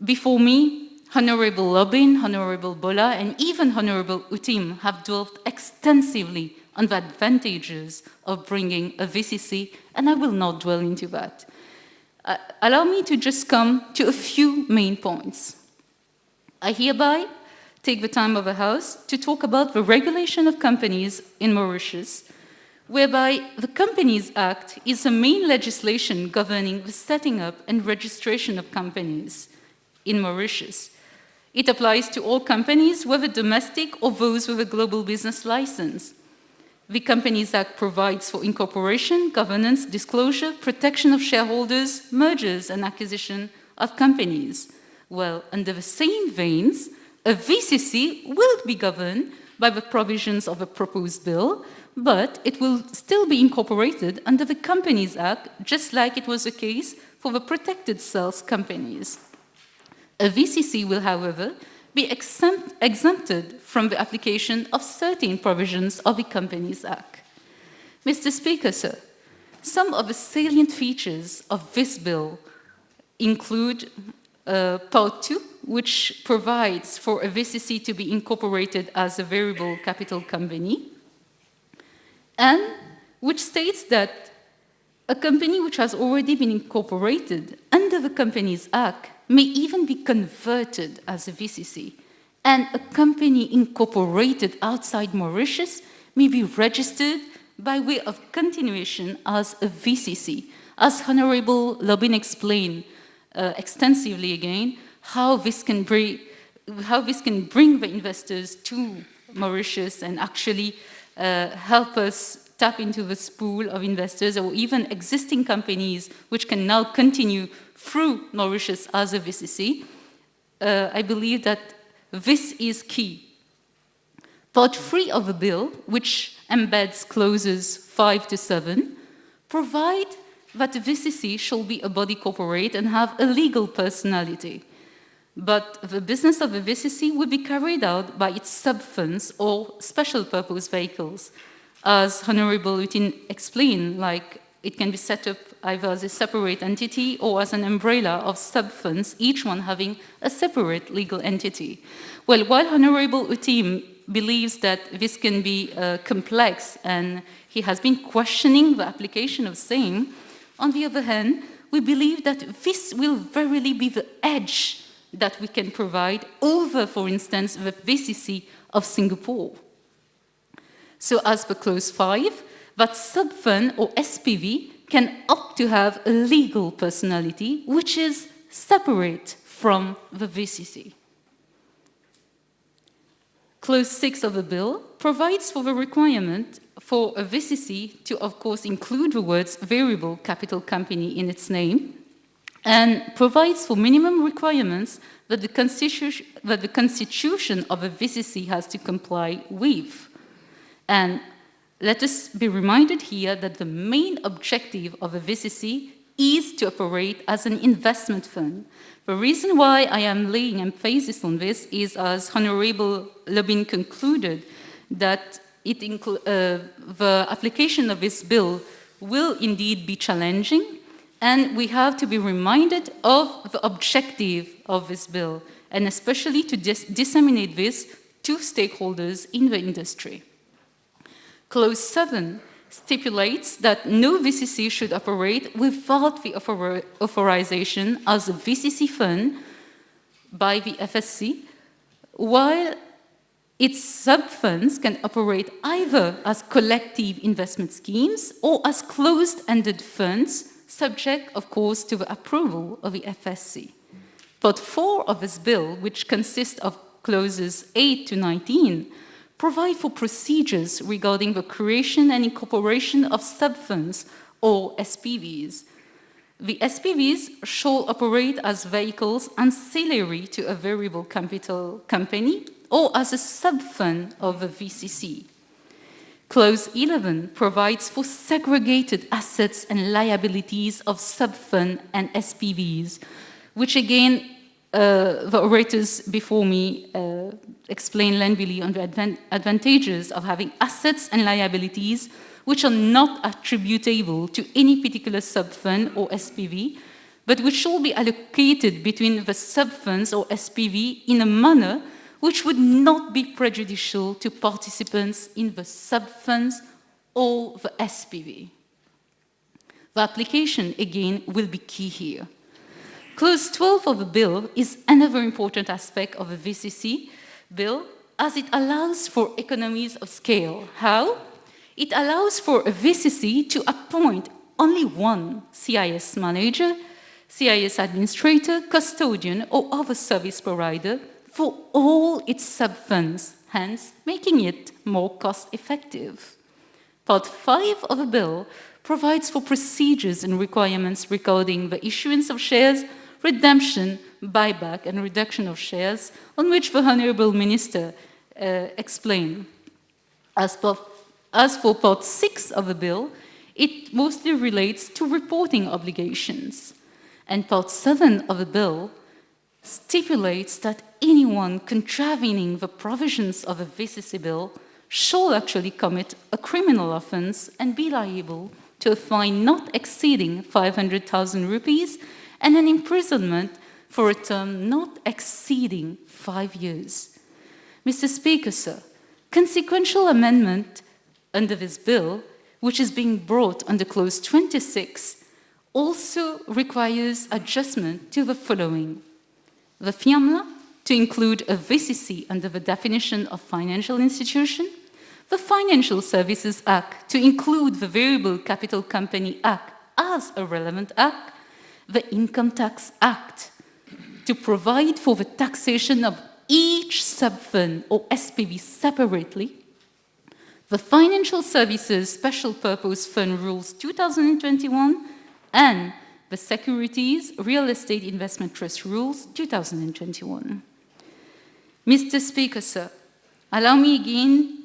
Before me, Honorable Lobin, Honorable Bola, and even Honorable Utim have dwelt extensively on the advantages of bringing a VCC, and I will not dwell into that. Allow me to just come to a few main points. I hereby take the time of the House to talk about the regulation of companies in Mauritius, whereby the Companies Act is the main legislation governing the setting up and registration of companies in Mauritius. It applies to all companies, whether domestic or those with a global business license. The Companies Act provides for incorporation, governance, disclosure, protection of shareholders, mergers, and acquisition of companies. Well, under the same veins, a VCC will be governed by the provisions of a proposed bill, but it will still be incorporated under the Companies Act, just like it was the case for the protected sales companies. A VCC will, however, be exempted from the application of certain provisions of the Companies Act. Mr. Speaker, sir, some of the salient features of this bill include Part 2, which provides for a VCC to be incorporated as a variable capital company, and which states that a company which has already been incorporated under the Companies Act may even be converted as a VCC, and a company incorporated outside Mauritius may be registered by way of continuation as a VCC. As Honorable Lobin explained extensively again, how this can bring the investors to Mauritius and actually help us tap into this pool of investors, or even existing companies which can now continue through Mauritius as a VCC. I believe that this is key. Part 3 of the bill, which embeds clauses 5 to 7, provide that the VCC shall be a body corporate and have a legal personality. But the business of the VCC will be carried out by its sub-funds or special purpose vehicles. As Honorable Utin explained, like it can be set up either as a separate entity or as an umbrella of sub-funds, each one having a separate legal entity. Well, while Honorable Utim believes that this can be complex and he has been questioning the application of same, on the other hand, we believe that this will verily be the edge that we can provide over, for instance, the VCC of Singapore. So as per clause 5, that sub-fund or SPV can opt to have a legal personality which is separate from the VCC. Clause 6 of the bill provides for the requirement for a VCC to, of course, include the words variable capital company in its name, and provides for minimum requirements that the constitution of a VCC has to comply with. And let us be reminded here that the main objective of a VCC is to operate as an investment fund. The reason why I am laying emphasis on this is, as Honorable Lobin concluded, that the application of this bill will indeed be challenging, and we have to be reminded of the objective of this bill, and especially to disseminate this to stakeholders in the industry. Clause 7 stipulates that no VCC should operate without the authorization as a VCC fund by the FSC, while its sub-funds can operate either as collective investment schemes or as closed-ended funds, subject, of course, to the approval of the FSC. Part 4 of this bill, which consists of clauses 8 to 19, provide for procedures regarding the creation and incorporation of sub-funds or SPVs. The SPVs shall operate as vehicles ancillary to a variable capital company or as a sub-fund of a VCC. Clause 11 provides for segregated assets and liabilities of sub-fund and SPVs, which again, the orators before me explained lengthily on the advantages of having assets and liabilities which are not attributable to any particular sub-fund or SPV, but which should be allocated between the sub-funds or SPV in a manner which would not be prejudicial to participants in the sub-funds or the SPV. The application, again, will be key here. Clause 12 of the bill is another important aspect of the VCC bill, as it allows for economies of scale. How? It allows for a VCC to appoint only one CIS manager, CIS administrator, custodian, or other service provider for all its sub-funds, hence making it more cost-effective. Part 5 of the bill provides for procedures and requirements regarding the issuance of shares, redemption, buyback, and reduction of shares, on which the Honourable Minister explained. As for Part 6 of the bill, it mostly relates to reporting obligations. And Part 7 of the bill stipulates that anyone contravening the provisions of the VCC bill shall actually commit a criminal offence and be liable to a fine not exceeding 500,000 rupees and an imprisonment for a term not exceeding 5 years. Mr. Speaker, sir, consequential amendment under this bill, which is being brought under Clause 26, also requires adjustment to the following. The FIAMLA, to include a VCC under the definition of financial institution, the Financial Services Act, to include the Variable Capital Company Act as a relevant act, the Income Tax Act, to provide for the taxation of each sub-fund or SPV separately, the Financial Services Special Purpose Fund Rules 2021, and the Securities Real Estate Investment Trust Rules 2021. Mr. Speaker, sir, allow me again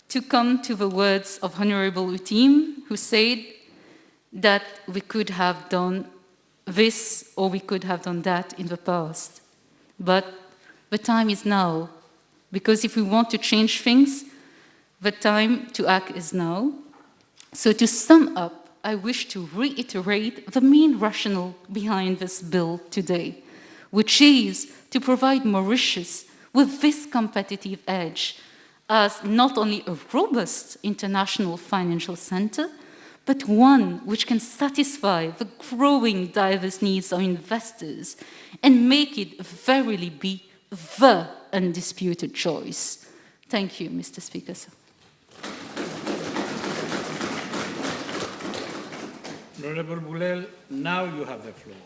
to come to the words of Honourable Utim, who said that we could have done this or we could have done that in the past. But the time is now, because if we want to change things, the time to act is now. So to sum up, I wish to reiterate the main rationale behind this bill today, which is to provide Mauritius with this competitive edge as not only a robust international financial center, but one which can satisfy the growing diverse needs of investors and make it verily be the undisputed choice. Thank you, Mr. Speaker, sir. Honourable Boulel, now you have the floor.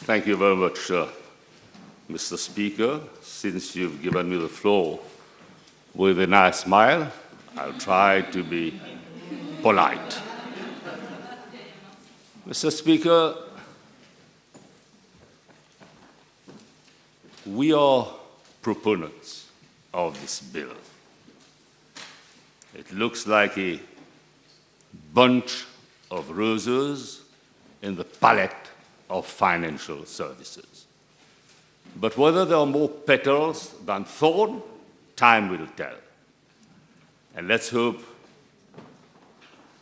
Thank you very much, Mr. Speaker. Since you've given me the floor with a nice smile, I'll try to be polite. Mr. Speaker, we are proponents of this bill. It looks like a bunch of roses in the palette of financial services. But whether there are more petals than thorn, time will tell. And let's hope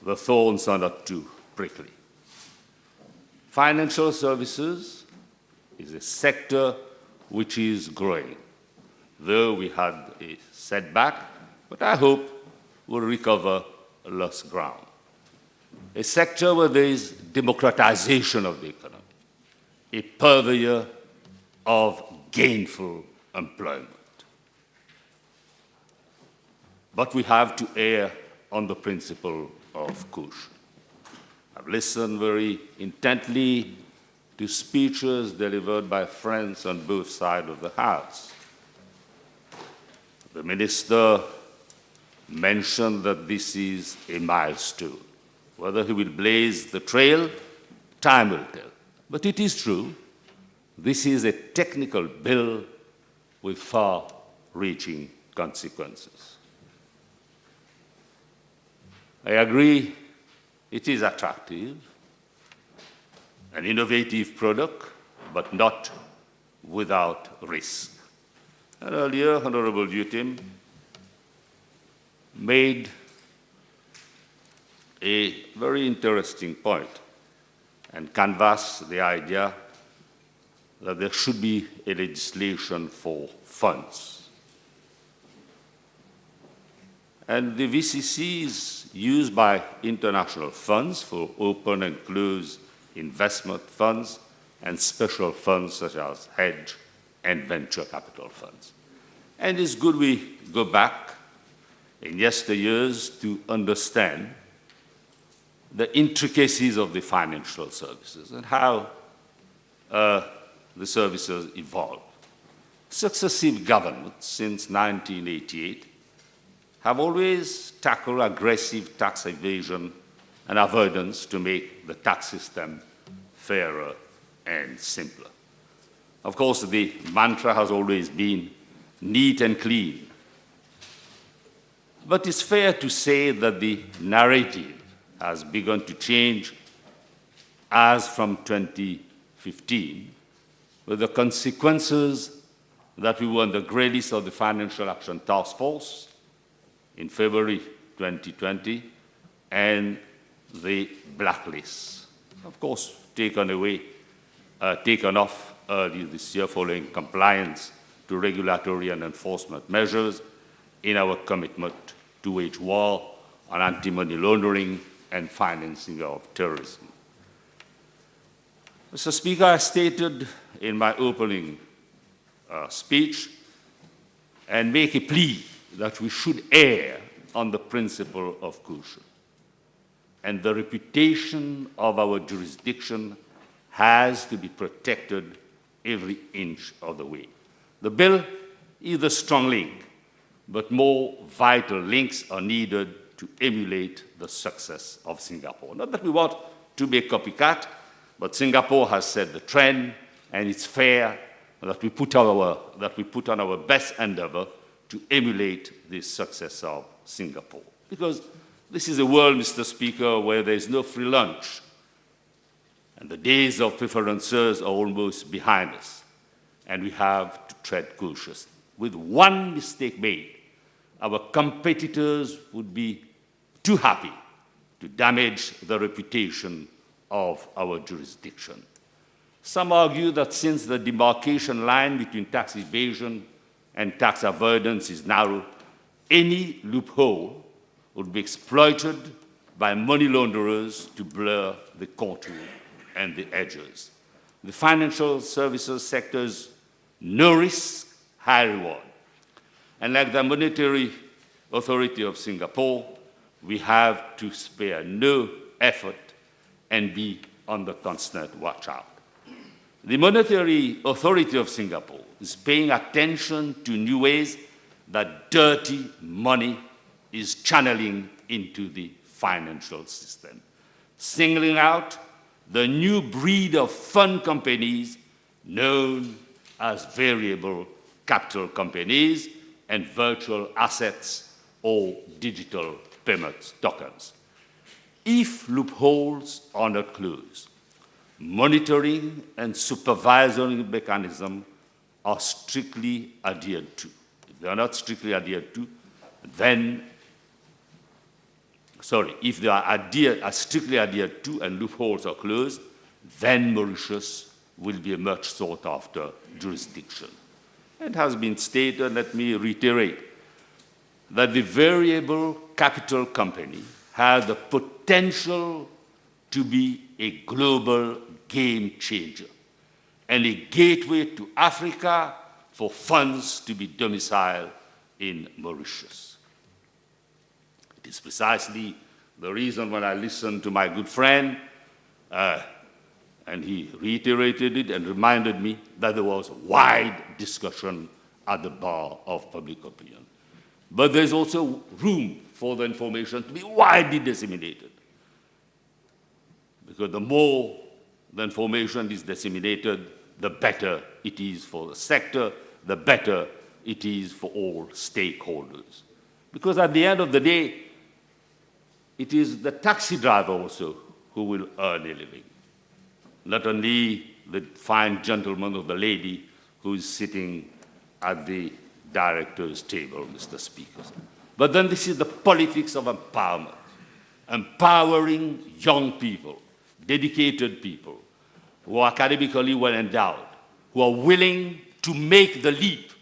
the thorns are not too prickly. Financial services is a sector which is growing, though we had a setback, but I hope we'll recover lost ground. A sector where there is democratization of the economy, a purveyor of gainful employment. But we have to err on the principle of caution. I've listened very intently to speeches delivered by friends on both sides of the House. The Minister mentioned that this is a milestone. Whether he will blaze the trail, time will tell. But it is true, this is a technical bill with far-reaching consequences. I agree it is attractive, an innovative product, but not without risk. And earlier, Honourable Utim made a very interesting point. and canvassed the idea that there should be a legislation for funds. And the VCC is used by international funds for open and closed investment funds and special funds such as hedge and venture capital funds. And it's good we go back in yesteryears to understand the intricacies of the financial services and how the services evolved. Successive governments since 1988 have always tackled aggressive tax evasion and avoidance to make the tax system fairer and simpler. Of course, the mantra has always been neat and clean. But it's fair to say that the narrative has begun to change as from 2015, with the consequences that we were on the grey list of the Financial Action Task Force in February 2020, and the blacklist, of course, taken off early this year following compliance to regulatory and enforcement measures in our commitment to wage war on anti-money laundering and financing of terrorism. Mr. Speaker, I stated in my opening speech and make a plea that we should err on the principle of caution. And the reputation of our jurisdiction has to be protected every inch of the way. The bill is a strong link, but more vital links are needed to emulate the success of Singapore. Not that we want to be a copycat, but Singapore has set the trend, and it's fair that we put on our best endeavor to emulate the success of Singapore. Because this is a world, Mr. Speaker, where there is no free lunch, and the days of preferences are almost behind us, and we have to tread cautiously. With one mistake made, our competitors would be too happy to damage the reputation of our jurisdiction. Some argue that since the demarcation line between tax evasion and tax avoidance is narrow, any loophole would be exploited by money launderers to blur the contour and the edges. The financial services sector's no risk, high reward. And like the Monetary Authority of Singapore, we have to spare no effort and be on the constant watch out. The Monetary Authority of Singapore is paying attention to new ways that dirty money is channeling into the financial system, singling out the new breed of fund companies known as variable capital companies and virtual assets or digital payment tokens. If loopholes are not closed, monitoring and supervisory mechanisms are strictly adhered to. If they are not strictly adhered to, if they are strictly adhered to and loopholes are closed, then Mauritius will be a much sought after jurisdiction. It has been stated, let me reiterate, that the variable capital company has the potential to be a global game changer and a gateway to Africa for funds to be domiciled in Mauritius. It is precisely the reason when I listened to my good friend, and he reiterated it and reminded me that there was wide discussion at the bar of public opinion. But there's also room for the information to be widely disseminated. Because the more the information is disseminated, the better it is for the sector, the better it is for all stakeholders. Because at the end of the day, it is the taxi driver also who will earn a living. Not only the fine gentleman or the lady who is sitting at the director's table, Mr. Speaker. But then this is the politics of empowerment, empowering young people, dedicated people who are academically well endowed, who are willing to make the leap,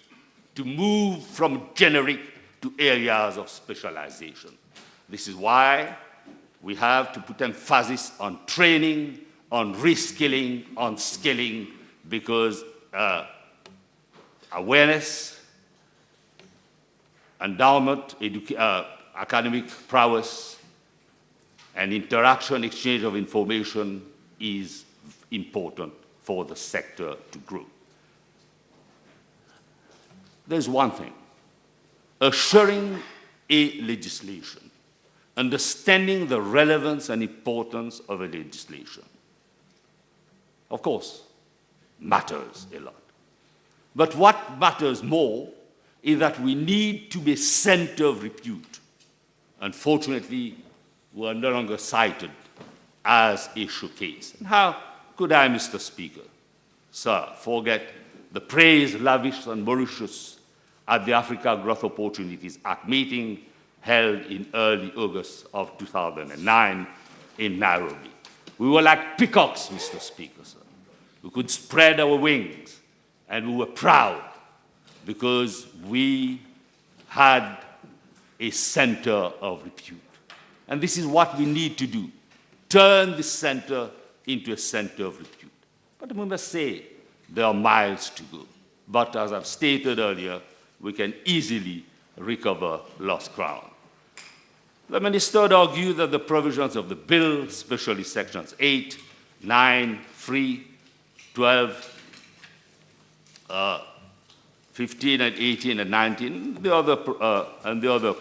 to move from generic to areas of specialization. This is why we have to put emphasis on training, on reskilling, on skilling, because awareness, endowment, academic prowess, and interaction, exchange of information is important for the sector to grow. There's one thing, assuring a legislation, understanding the relevance and importance of a legislation, of course, matters a lot. But what matters more is that we need to be a center of repute. Unfortunately, we are no longer cited as a showcase. And how could I, Mr. Speaker, sir, forget the praise lavished on Mauritius at the Africa Growth Opportunities Act meeting held in early August of 2009 in Nairobi. We were like peacocks, Mr. Speaker, sir. We could spread our wings, and we were proud because we had a center of repute. And this is what we need to do, turn this center into a center of repute. But we must say there are miles to go. But as I've stated earlier, we can easily recover lost ground. The minister argued that the provisions of the bill, especially sections 8, 9, 3, 12, 15 and 18 and 19, the other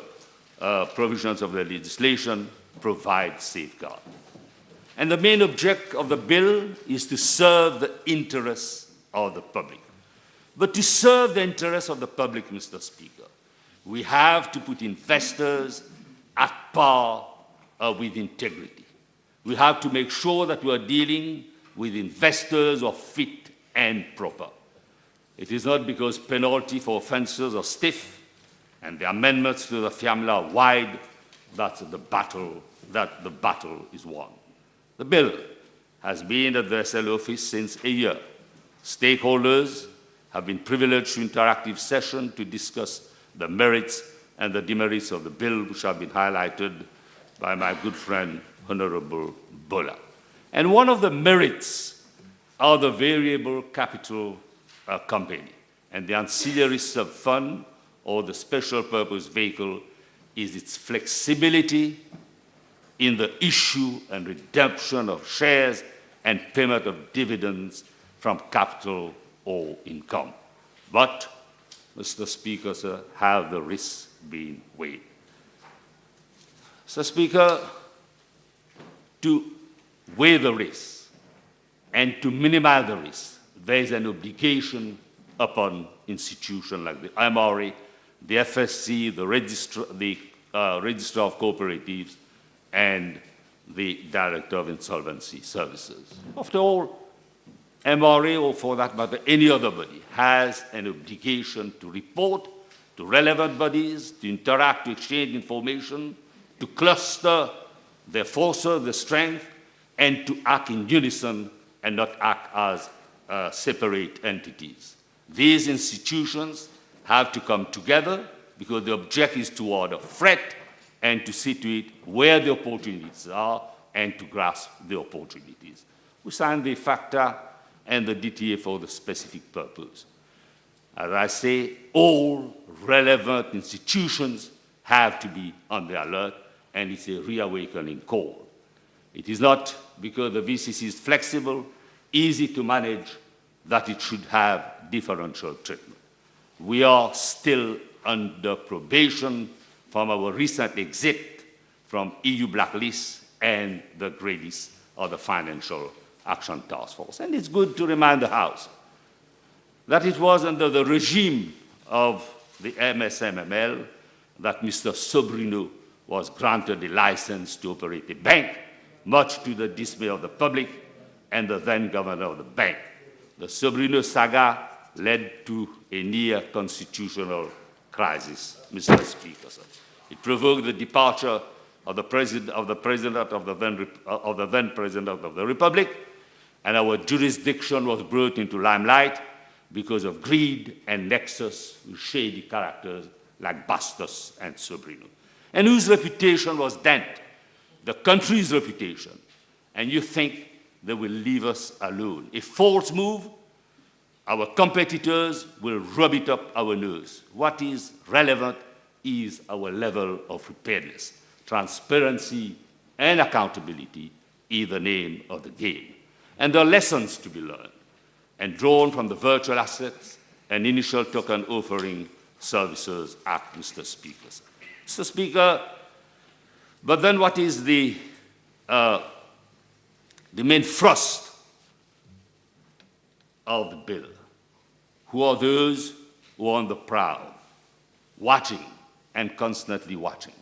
provisions of the legislation provide safeguard. And the main object of the bill is to serve the interests of the public. But to serve the interests of the public, Mr. Speaker, we have to put investors at par with integrity. We have to make sure that we are dealing with investors who are fit and proper. It is not because penalty for offenses are stiff and the amendments to the FAMLA are wide that the battle is won. The bill has been at the SL office since a year. Stakeholders have been privileged to interactive session to discuss the merits and the demerits of the bill, which have been highlighted by my good friend, Honorable Bola. And one of the merits are the variable capital company, and the ancillary sub-fund or the special purpose vehicle is its flexibility in the issue and redemption of shares and payment of dividends from capital or income. But, Mr. Speaker, sir, have the risks been weighed? Mr. Speaker, to weigh the risks and to minimize the risks, there is an obligation upon institutions like the MRA, the FSC, the Register of Cooperatives, and the Director of Insolvency Services. After all, MRA, or for that matter, any other body, has an obligation to report to relevant bodies, to interact, to exchange information, to cluster their forces, their strength, and to act in unison and not act as separate entities. These institutions have to come together because the object is to order threat and to see to it where the opportunities are and to grasp the opportunities. We signed the FACTA and the DTA for the specific purpose. As I say, all relevant institutions have to be on the alert, and it's a reawakening call. It is not because the VCC is flexible, easy to manage, that it should have differential treatment. We are still under probation from our recent exit from EU blacklist and the grey list of the Financial Action Task Force. And it's good to remind the House that it was under the regime of the MSMML that Mr. Sobrino was granted a license to operate a bank, much to the dismay of the public and the then governor of the bank. The Sobrino saga led to a near-constitutional crisis, Mr. Speaker. It provoked the departure of the President of the then President of the Republic, and our jurisdiction was brought into limelight because of greed and nexus with shady characters like Bastos and Sobrino, and whose reputation was dented, the country's reputation, and you think they will leave us alone. A false move, our competitors will rub it up our nose. What is relevant is our level of preparedness. Transparency and accountability is the name of the game. And there are lessons to be learned and drawn from the virtual assets and initial token offering services Act, Mr. Speaker. Mr. Speaker, but then what is the main thrust of the bill? Who are those who are on the prowl, watching and constantly watching?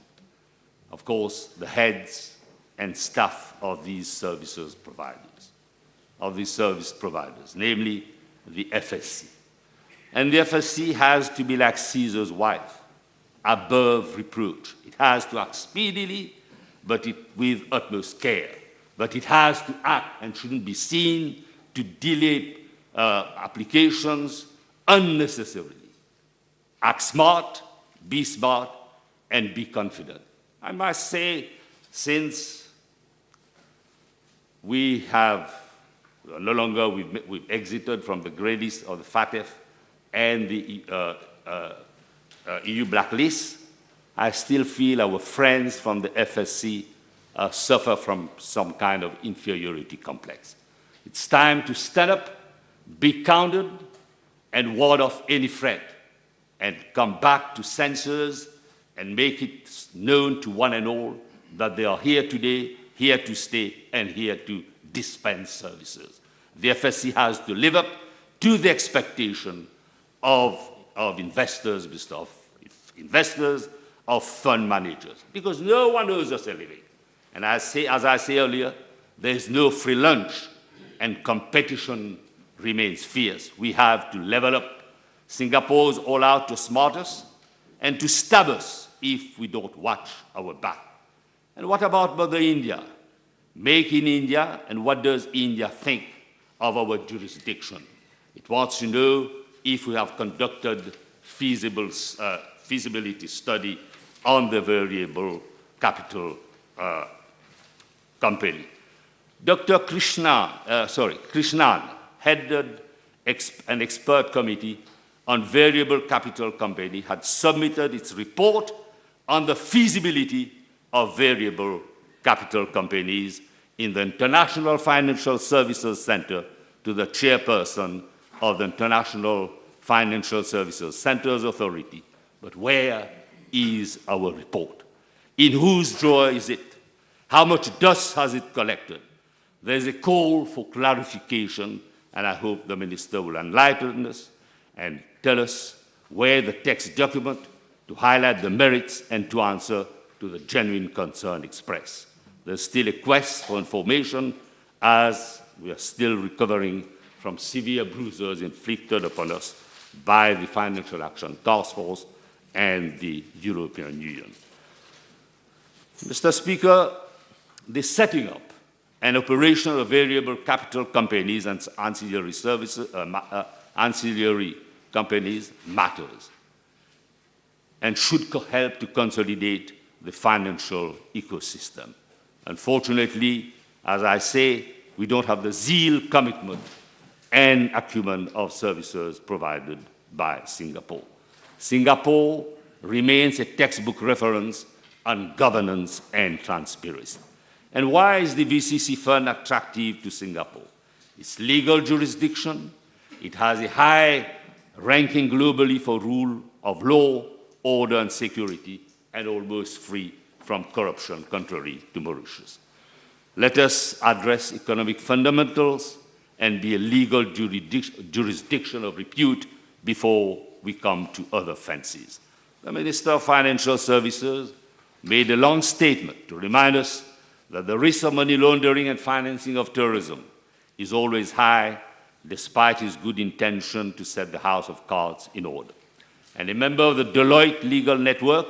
Of course, the heads and staff of these service providers, namely the FSC. And the FSC has to be like Caesar's wife, above reproach. It has to act speedily, but with utmost care. But it has to act and shouldn't be seen to delay applications unnecessarily. Act smart, and be confident. I must say, since we have no longer, we've exited from the grey list of the FATF and the EU blacklist, I still feel our friends from the FSC suffer from some kind of inferiority complex. It's time to stand up, be counted, and ward off any threat, and come back to senses and make it known to one and all that they are here today, here to stay, and here to dispense services. The FSC has to live up to the expectation of investors, of fund managers, because no one owes us a living. And as I say earlier, there is no free lunch, and competition remains fierce. We have to level up. Singapore's all out to smart us and to stab us if we don't watch our back. And what about Mother India? Make in India, and what does India think of our jurisdiction? It wants to know if we have conducted feasibility study on the variable capital company. Dr. Krishnan headed an expert committee on variable capital company, had submitted its report on the feasibility of variable capital companies in the International Financial Services Center to the chairperson of the International Financial Services Centers Authority. But where is our report? In whose drawer is it? How much dust has it collected? There's a call for clarification, and I hope the Minister will enlighten us and tell us where the text document to highlight the merits and to answer to the genuine concern expressed. There's still a quest for information as we are still recovering from severe bruises inflicted upon us by the Financial Action Task Force and the European Union. Mr. Speaker, the setting up and operation of variable capital companies and ancillary companies matters and should help to consolidate the financial ecosystem. Unfortunately, as I say, we don't have the zeal, commitment, and acumen of services provided by Singapore. Singapore remains a textbook reference on governance and transparency. And why is the VCC fund attractive to Singapore? Its legal jurisdiction, it has a high ranking globally for rule of law, order, and security, and almost free from corruption, contrary to Mauritius. Let us address economic fundamentals and be a legal jurisdiction of repute before we come to other fancies. The Minister of Financial Services made a long statement to remind us that the risk of money laundering and financing of terrorism is always high, despite his good intention to set the house of cards in order. And a member of the Deloitte Legal Network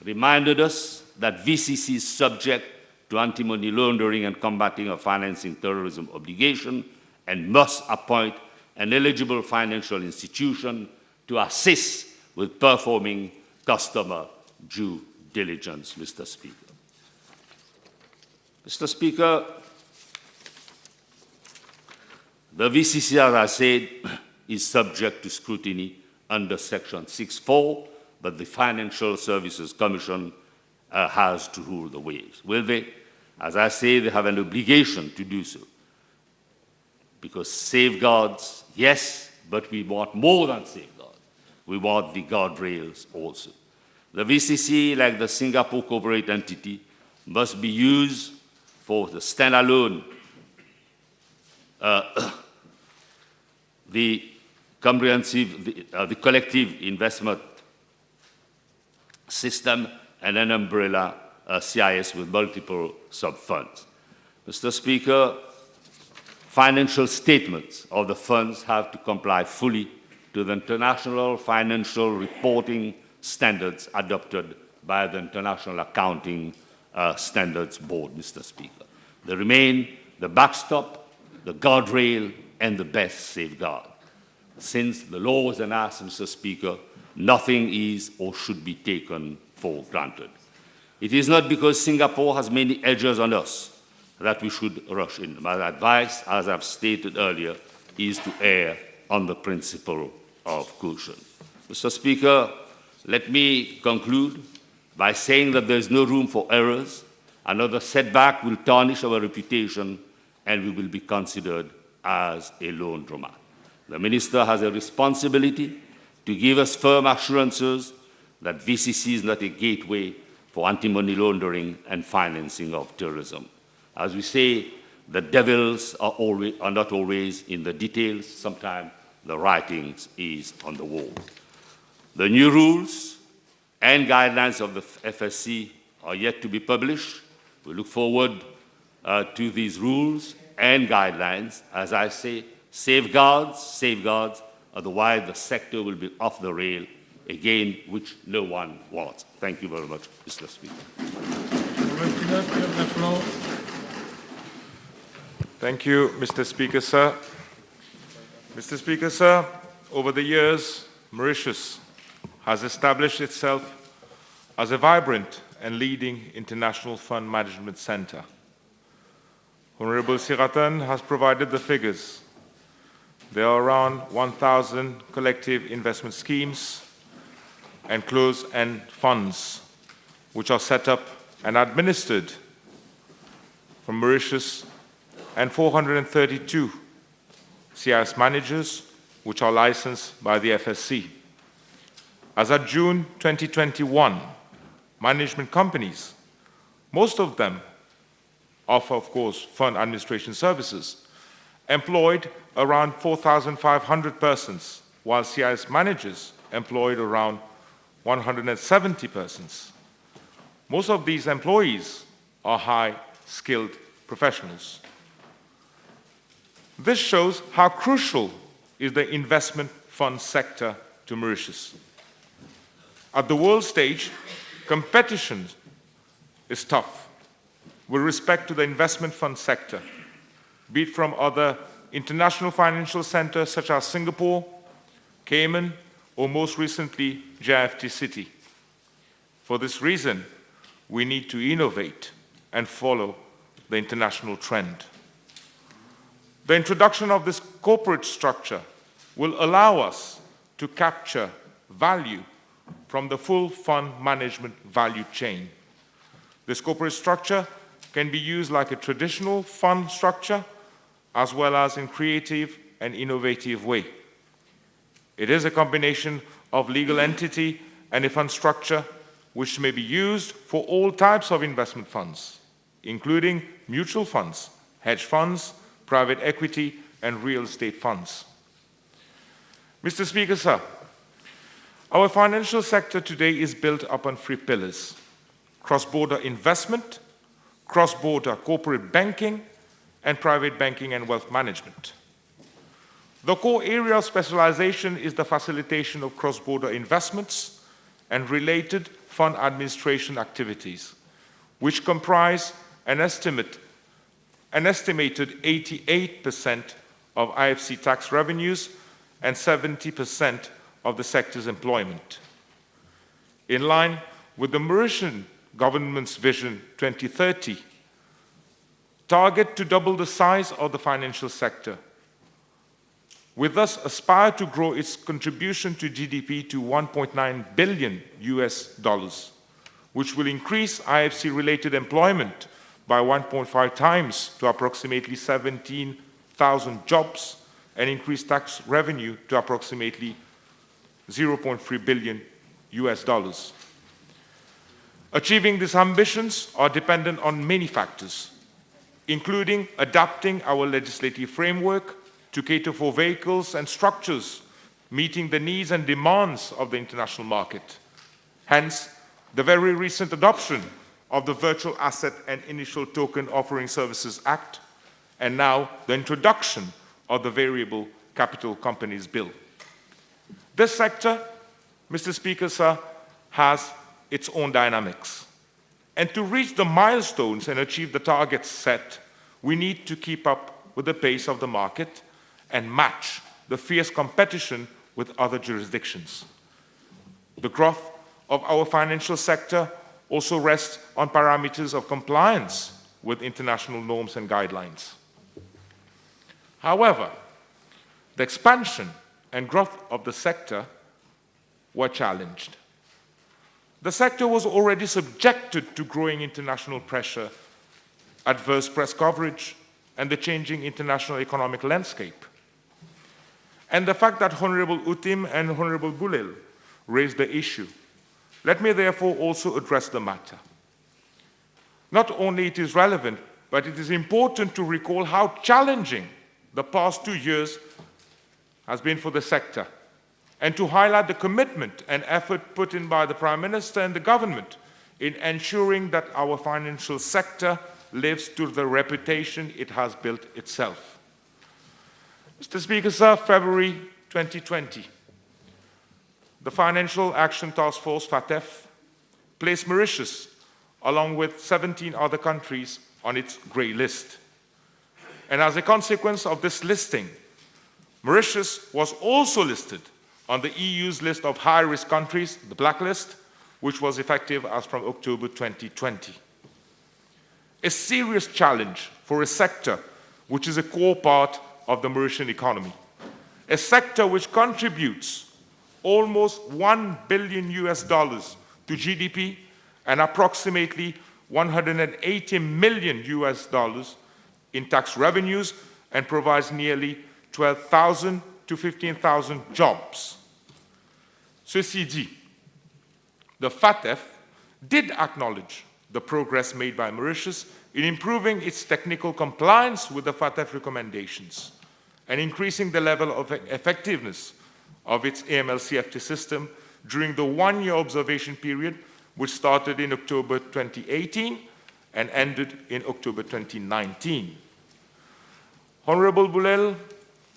reminded us that VCC is subject to anti-money laundering and combating of financing terrorism obligation and must appoint an eligible financial institution to assist with performing customer due diligence, Mr. Speaker. Mr. Speaker, the VCC, as I said, is subject to scrutiny under Section 6.4, but the Financial Services Commission has to rule the waves. Will they? As I say, they have an obligation to do so. Because safeguards, yes, but we want more than safeguards. We want the guardrails also. The VCC, like the Singapore corporate entity, must be used for the standalone, the comprehensive, the collective investment system and an umbrella CIS with multiple sub-funds. Mr. Speaker, financial statements of the funds have to comply fully to the international financial reporting standards adopted by the International Accounting Standards Board, Mr. Speaker. They remain the backstop, the guardrail, and the best safeguard. Since the law was enacted, Mr. Speaker, nothing is or should be taken for granted. It is not because Singapore has many edges on us that we should rush in. My advice, as I've stated earlier, is to err on the principle of caution. Mr. Speaker, let me conclude by saying that there is no room for errors. Another setback will tarnish our reputation and we will be considered as a laundromat. The Minister has a responsibility to give us firm assurances that VCC is not a gateway for anti-money laundering and financing of terrorism. As we say, the devils are not always in the details. Sometimes the writing is on the wall. The new rules and guidelines of the FSC are yet to be published. We look forward to these rules and guidelines. As I say, safeguards, otherwise the sector will be off the rail, again, which no one wants. Thank you very much, Mr. Speaker. Thank you, Mr. Speaker, sir. Mr. Speaker, sir, over the years, Mauritius has established itself as a vibrant and leading international fund management center. Honorable Siratan has provided the figures. There are around 1,000 collective investment schemes and closed-end funds which are set up and administered from Mauritius, and 432 CIS managers which are licensed by the FSC. As of June 2021, management companies, most of them offer, of course, fund administration services, employed around 4,500 persons, while CIS managers employed around 170 persons. Most of these employees are high-skilled professionals. This shows how crucial is the investment fund sector to Mauritius. At the world stage, competition is tough with respect to the investment fund sector, be it from other international financial centers such as Singapore, Cayman, or most recently, JFT City. For this reason, we need to innovate and follow the international trend. The introduction of this corporate structure will allow us to capture value from the full fund management value chain. This corporate structure can be used like a traditional fund structure as well as in creative and innovative way. It is a combination of legal entity and a fund structure which may be used for all types of investment funds, including mutual funds, hedge funds, private equity, and real estate funds. Mr. Speaker, sir, our financial sector today is built upon three pillars: cross-border investment, cross-border corporate banking, and private banking and wealth management. The core area of specialization is the facilitation of cross-border investments and related fund administration activities, which comprise an estimated 88% of IFC tax revenues and 70% of the sector's employment. In line with the Mauritian government's Vision 2030, target to double the size of the financial sector, we thus aspire to grow its contribution to GDP to $1.9 billion, which will increase IFC-related employment by 1.5 times to approximately 17,000 jobs and increase tax revenue to approximately $0.3 billion. Achieving these ambitions are dependent on many factors, including adapting our legislative framework to cater for vehicles and structures meeting the needs and demands of the international market. Hence, the very recent adoption of the Virtual Asset and Initial Token Offering Services Act, and now the introduction of the Variable Capital Companies Bill. This sector, Mr. Speaker, sir, has its own dynamics. And to reach the milestones and achieve the targets set, we need to keep up with the pace of the market and match the fierce competition with other jurisdictions. The growth of our financial sector also rests on parameters of compliance with international norms and guidelines. However, the expansion and growth of the sector were challenged. The sector was already subjected to growing international pressure, adverse press coverage, and the changing international economic landscape. And the fact that Honorable Utim and Honorable Boulel raised the issue, let me therefore also address the matter. Not only it is relevant, but it is important to recall how challenging the past 2 years has been for the sector, and to highlight the commitment and effort put in by the Prime Minister and the government in ensuring that our financial sector lives to the reputation it has built itself. Mr. Speaker, sir, February 2020, the Financial Action Task Force, FATF, placed Mauritius, along with 17 other countries, on its grey list. And as a consequence of this listing, Mauritius was also listed on the EU's list of high-risk countries, the blacklist, which was effective as from October 2020. A serious challenge for a sector which is a core part of the Mauritian economy, a sector which contributes almost $1 billion to GDP and approximately $180 million in tax revenues and provides nearly 12,000 to 15,000 jobs. Ceci dit, the FATF did acknowledge the progress made by Mauritius in improving its technical compliance with the FATF recommendations and increasing the level of effectiveness of its AML-CFT system during the one-year observation period, which started in October 2018 and ended in October 2019. Honorable Boulel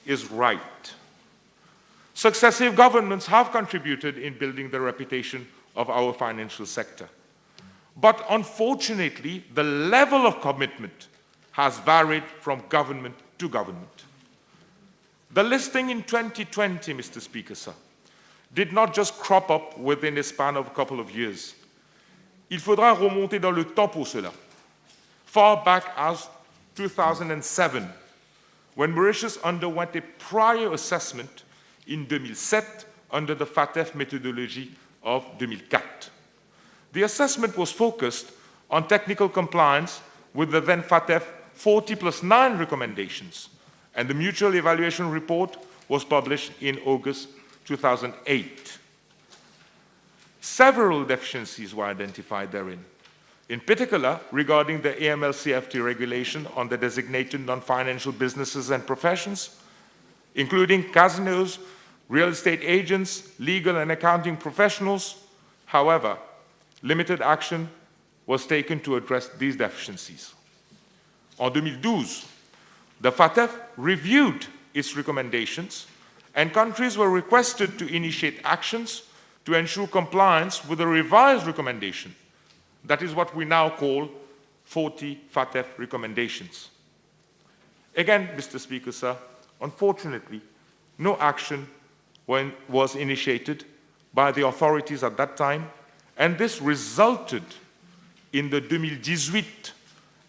is right. Successive governments have contributed in building the reputation of our financial sector. But unfortunately, the level of commitment has varied from government to government. The listing in 2020, Mr. Speaker, sir, did not just crop up within a span of a couple of years. Il faudra remonter dans le temps pour cela. Far back as 2007, when Mauritius underwent a prior assessment in 2007 under the FATF methodology of 2004. The assessment was focused on technical compliance with the then FATF 40+9 recommendations, and the mutual evaluation report was published in August 2008. Several deficiencies were identified therein, in particular regarding the AML-CFT regulation on the designated non-financial businesses and professions, including casinos, real estate agents, legal and accounting professionals. However, limited action was taken to address these deficiencies. En 2012, the FATF reviewed its recommendations, and countries were requested to initiate actions to ensure compliance with the revised recommendation, That is what we now call 40 FATF recommendations. Again, Mr. Speaker, sir, unfortunately, no action was initiated by the authorities at that time, and this resulted in the 2018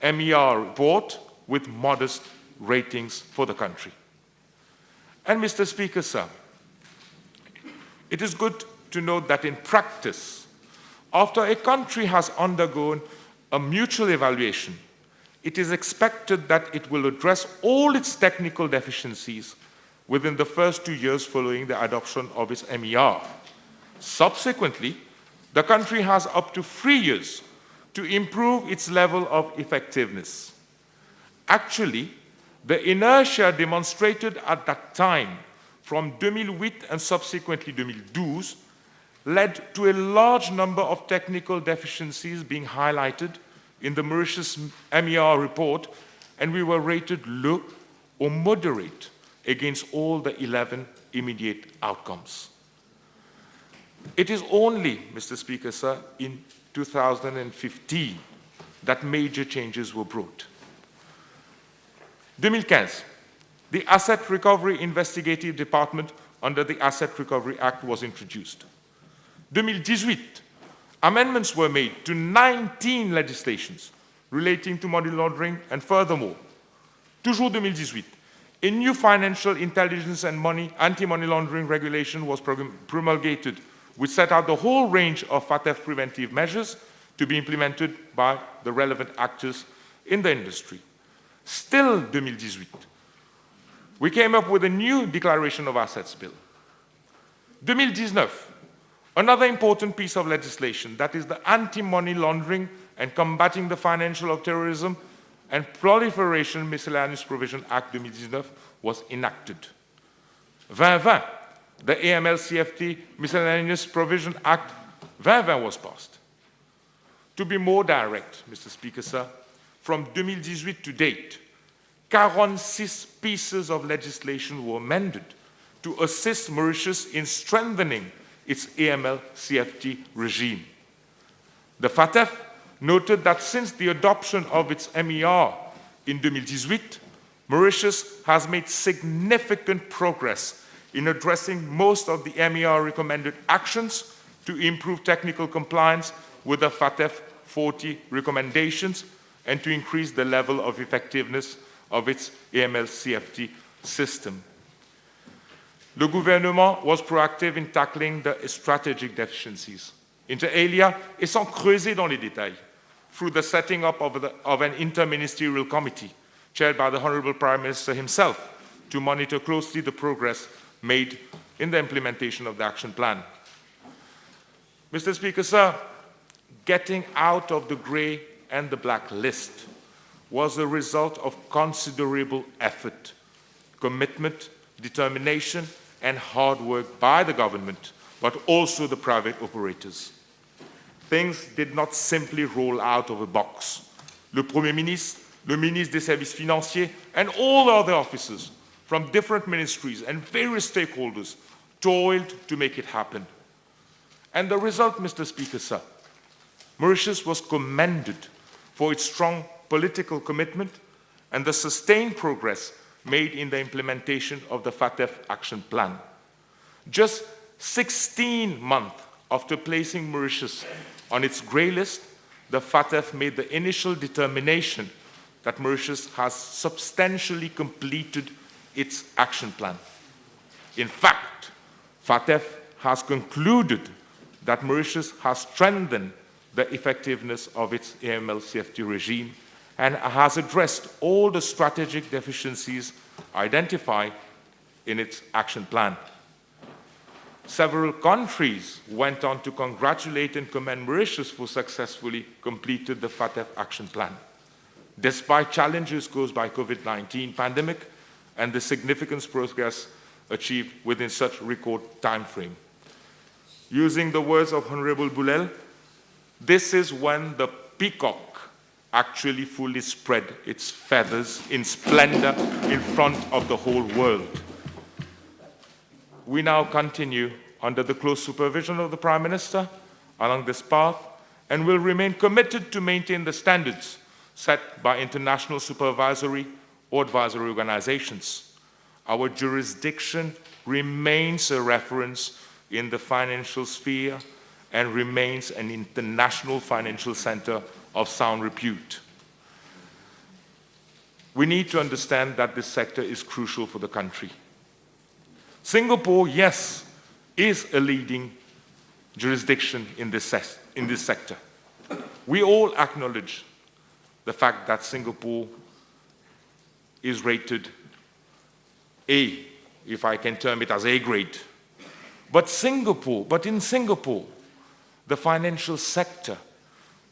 MER report with modest ratings for the country. And Mr. Speaker, sir, it is good to note that in practice, after a country has undergone a mutual evaluation, it is expected that it will address all its technical deficiencies within the first 2 years following the adoption of its MER. Subsequently, the country has up to 3 years to improve its level of effectiveness. Actually, the inertia demonstrated at that time from 2008 and subsequently 2012 led to a large number of technical deficiencies being highlighted in the Mauritius MER report, and we were rated low or moderate against all the 11 immediate outcomes. It is only, Mr. Speaker, sir, in 2015 that major changes were brought. 2015, the Asset Recovery Investigative Department under the Asset Recovery Act was introduced. 2018, amendments were made to 19 legislations relating to money laundering, and furthermore, toujours 2018, a new financial intelligence and anti-money laundering regulation was promulgated, which set out the whole range of FATF preventive measures to be implemented by the relevant actors in the industry. Still 2018, we came up with a new Declaration of Assets Bill. 2019, another important piece of legislation, that is the Anti-Money Laundering and Combating the Financial of Terrorism and Proliferation Miscellaneous Provision Act 2019 was enacted. 2020, the AML-CFT Miscellaneous Provision Act 2020 was passed. To be more direct, Mr. Speaker, sir, from 2018 to date, 46 pieces of legislation were amended to assist Mauritius in strengthening its AML-CFT regime. The FATF noted that since the adoption of its MER in 2018, Mauritius has made significant progress in addressing most of the MER recommended actions to improve technical compliance with the FATF 40 recommendations and to increase the level of effectiveness of its AML-CFT system. Le gouvernement was proactive in tackling the strategic deficiencies, inter alia, et sans creuser dans les détails, through the setting up of an interministerial committee chaired by the Honorable Prime Minister himself to monitor closely the progress made in the implementation of the action plan. Mr. Speaker, sir, getting out of the grey and the black list was a result of considerable effort, commitment, determination, and hard work by the government, but also the private operators. Things did not simply roll out of a box. Le Premier Ministre, le Ministre des Services Financiers, and all other officers from different ministries and various stakeholders toiled to make it happen. And the result, Mr. Speaker, sir, Mauritius was commended for its strong political commitment and the sustained progress made in the implementation of the FATF action plan. Just 16 months after placing Mauritius on its grey list, the FATF made the initial determination that Mauritius has substantially completed its action plan. In fact, FATF has concluded that Mauritius has strengthened the effectiveness of its AML-CFT regime and has addressed all the strategic deficiencies identified in its action plan. Several countries went on to congratulate and commend Mauritius for successfully completing the FATF action plan, despite challenges caused by COVID-19 pandemic and the significant progress achieved within such record time frame. Using the words of Honorable Boulel, this is when the peacock actually fully spread its feathers in splendor in front of the whole world. We now continue under the close supervision of the Prime Minister along this path, and will remain committed to maintain the standards set by international supervisory or advisory organizations. Our jurisdiction remains a reference in the financial sphere and remains an international financial center of sound repute. We need to understand that this sector is crucial for the country. Singapore, yes, is a leading jurisdiction in this sector. We all acknowledge the fact that Singapore is rated A, if I can term it as A grade. But in Singapore, the financial sector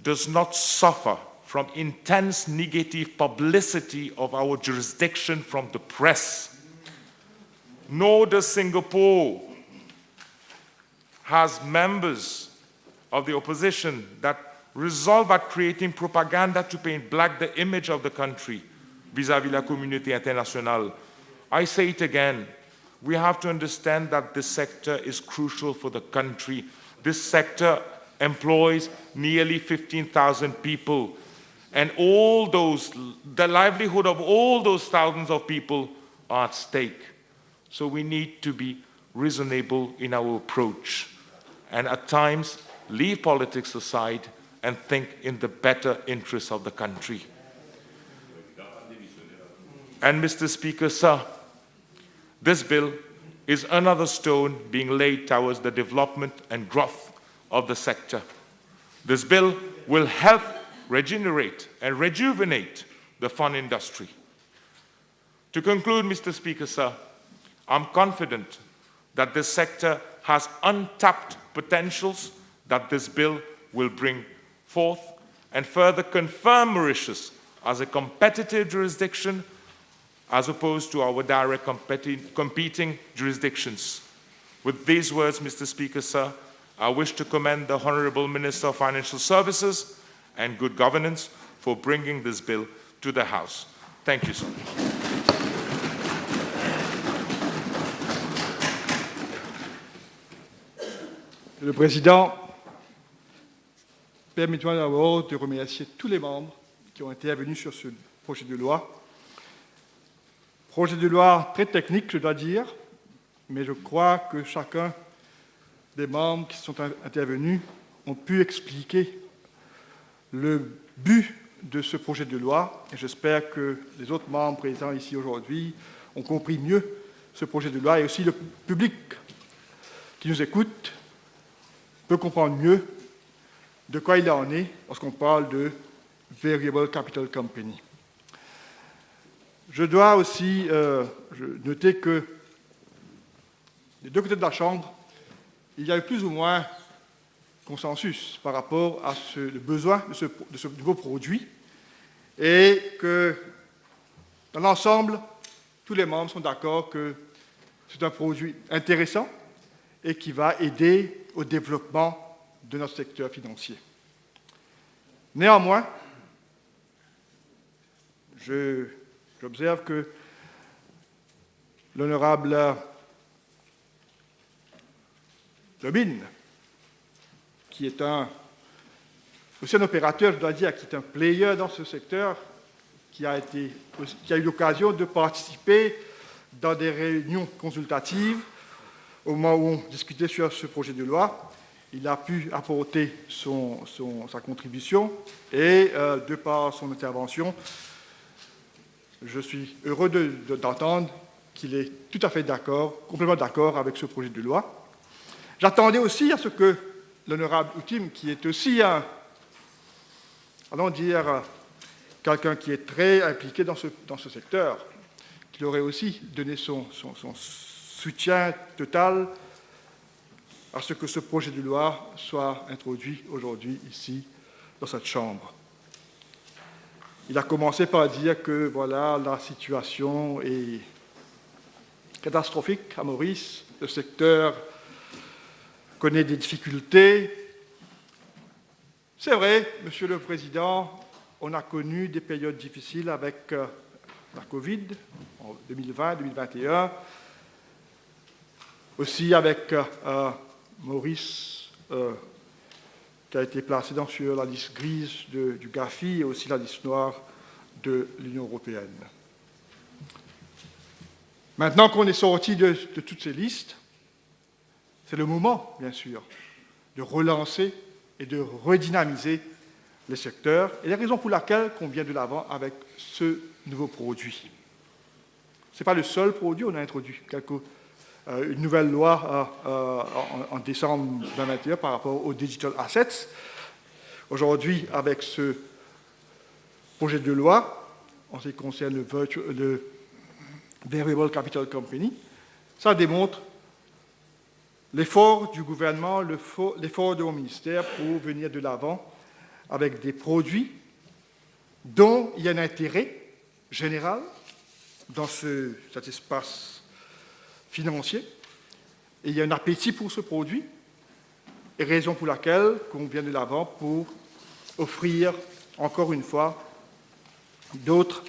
does not suffer from intense negative publicity of our jurisdiction from the press. Nor does Singapore has members of the opposition that resolve at creating propaganda to paint black the image of the country vis-à-vis la communauté internationale. I say it again, we have to understand that this sector is crucial for the country. This sector employs nearly 15,000 people, and the livelihood of all those thousands of people are at stake. So we need to be reasonable in our approach, and at times leave politics aside and think in the better interests of the country. And Mr. Speaker, sir, this bill is another stone being laid towards the development and growth of the sector. This bill will help regenerate and rejuvenate the fund industry. To conclude, Mr. Speaker, sir, I'm confident that this sector has untapped potentials that this bill will bring forth and further confirm Mauritius as a competitive jurisdiction as opposed to our direct competing jurisdictions. With these words, Mr. Speaker, sir, I wish to commend the Honourable Minister of Financial Services and Good Governance for bringing this bill to the House. Thank you, sir. Monsieur le Président, permettez-moi d'abord de remercier tous les membres qui ont intervenu sur ce projet de loi. Projet de loi très technique, je dois dire, mais je crois que chacun des membres qui sont intervenus ont pu expliquer le but de ce projet de loi, et j'espère que les autres membres présents ici aujourd'hui ont compris mieux ce projet de loi, et aussi le public qui nous écoute peut comprendre mieux de quoi il en est lorsqu'on parle de Variable Capital Company. Je dois aussi noter que des deux côtés de la Chambre, il y a eu plus ou moins consensus par rapport à le besoin de ce nouveau produit et que, dans l'ensemble, tous les membres sont d'accord que c'est un produit intéressant et qui va aider au développement de notre secteur financier. Néanmoins, j'observe que l'honorable Robin, qui est aussi un opérateur, je dois dire, qui est un player dans ce secteur, qui a eu l'occasion de participer dans des réunions consultatives au moment où on discutait sur ce projet de loi. Il a pu apporter sa contribution et, de par son intervention, je suis heureux d'entendre qu'il est tout à fait d'accord, complètement d'accord avec ce projet de loi. J'attendais aussi à ce que l'honorable Outim, qui est aussi quelqu'un qui est très impliqué dans ce secteur, qu'il aurait aussi donné son soutien total à ce que ce projet de loi soit introduit aujourd'hui ici, dans cette Chambre. Il a commencé par dire que voilà, la situation est catastrophique à Maurice, le secteur connaît des difficultés. C'est vrai, Monsieur le Président, on a connu des périodes difficiles avec la Covid en 2020-2021, aussi avec Maurice qui a été placé sur la liste grise du GAFI et aussi la liste noire de l'Union européenne. Maintenant qu'on est sorti de toutes ces listes, c'est le moment, bien sûr, de relancer et de redynamiser les secteurs, et la raison pour laquelle on vient de l'avant avec ce nouveau produit. Ce n'est pas le seul produit, on a introduit une nouvelle loi en décembre 2021 par rapport aux Digital Assets. Aujourd'hui, avec ce projet de loi, en ce qui concerne le Variable Capital Company, ça démontre l'effort du gouvernement, l'effort de mon ministère pour venir de l'avant avec des produits dont il y a un intérêt général dans cet espace financier, et il y a un appétit pour ce produit, et raison pour laquelle on vient de l'avant pour offrir, encore une fois, d'autres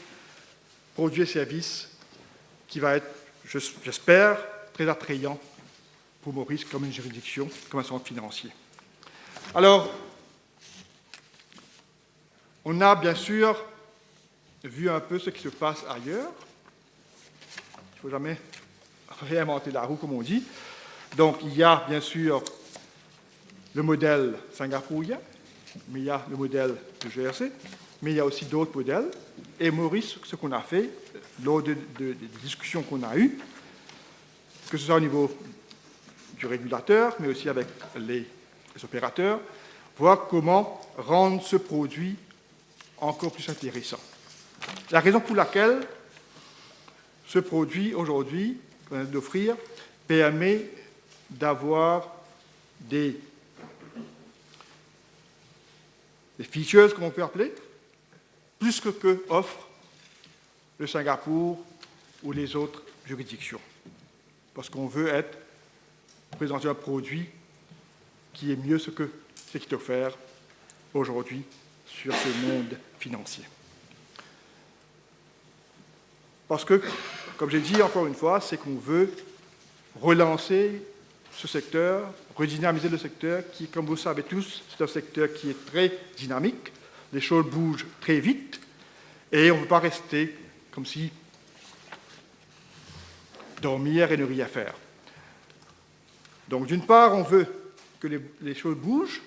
produits et services qui va être, j'espère, très attrayant pour Maurice comme une juridiction, comme un centre financier. Alors, on a bien sûr vu un peu ce qui se passe ailleurs. Il ne faut jamais réinventer la roue, comme on dit. Donc, il y a bien sûr le modèle singapourien, mais il y a le modèle de GRC, mais il y a aussi d'autres modèles. Et Maurice, ce qu'on a fait lors des discussions qu'on a eues, que ce soit au niveau du régulateur, mais aussi avec les opérateurs, voir comment rendre ce produit encore plus intéressant. La raison pour laquelle ce produit, aujourd'hui, qu'on vient d'offrir, permet d'avoir des features, comme on peut appeler, plus que offre le Singapour ou les autres juridictions. Parce qu'on veut présenter un produit qui est mieux ce qui est offert aujourd'hui sur ce monde financier. Parce que, comme j'ai dit encore une fois, c'est qu'on veut relancer ce secteur, redynamiser le secteur qui, comme vous le savez tous, c'est un secteur qui est très dynamique, les choses bougent très vite, et on ne peut pas rester comme si dormir et ne rien faire. Donc, d'une part, on veut que les choses bougent,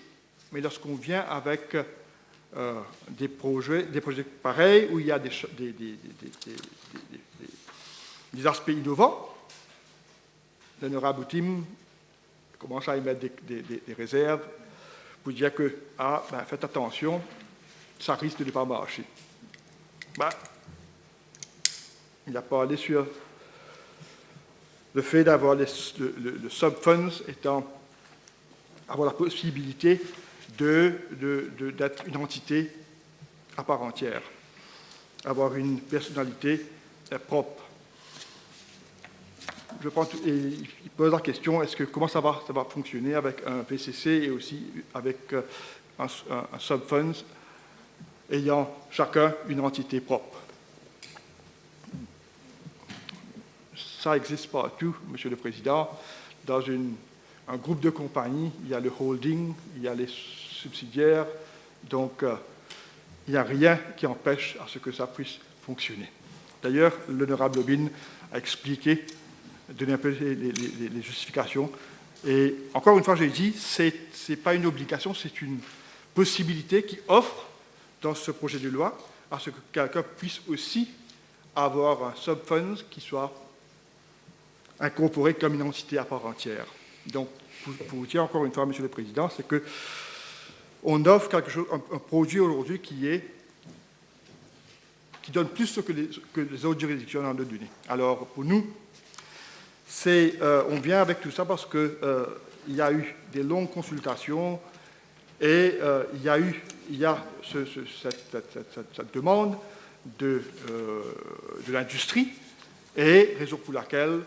mais lorsqu'on vient avec des projets pareils où il y a des aspects innovants, l'honorable Tim commence à y mettre des réserves pour dire que faites attention, ça risque de ne pas marcher. Il a parlé sur le fait d'avoir le sub-funds étant avoir la possibilité d'être une entité à part entière, avoir une personnalité propre. Je pense, et il pose la question, comment ça va fonctionner avec un VCC et aussi avec un sub-funds ayant chacun une entité propre. Ça existe partout, Monsieur le Président. Dans un groupe de compagnies, il y a le holding, il y a les subsidiaires, donc il n'y a rien qui empêche à ce que ça puisse fonctionner. D'ailleurs, l'honorable Lobin a expliqué, donné un peu les justifications, et encore une fois, j'ai dit, ce n'est pas une obligation, c'est une possibilité qui offre dans ce projet de loi à ce que quelqu'un puisse aussi avoir un sub-fund qui soit incorporé comme une entité à part entière. Donc, pour vous dire encore une fois, Monsieur le Président, c'est qu'on offre un produit aujourd'hui qui donne plus que les autres juridictions en ont donné. Alors, pour nous, on vient avec tout ça parce qu'il y a eu des longues consultations et il y a cette demande de l'industrie, et raison pour laquelle,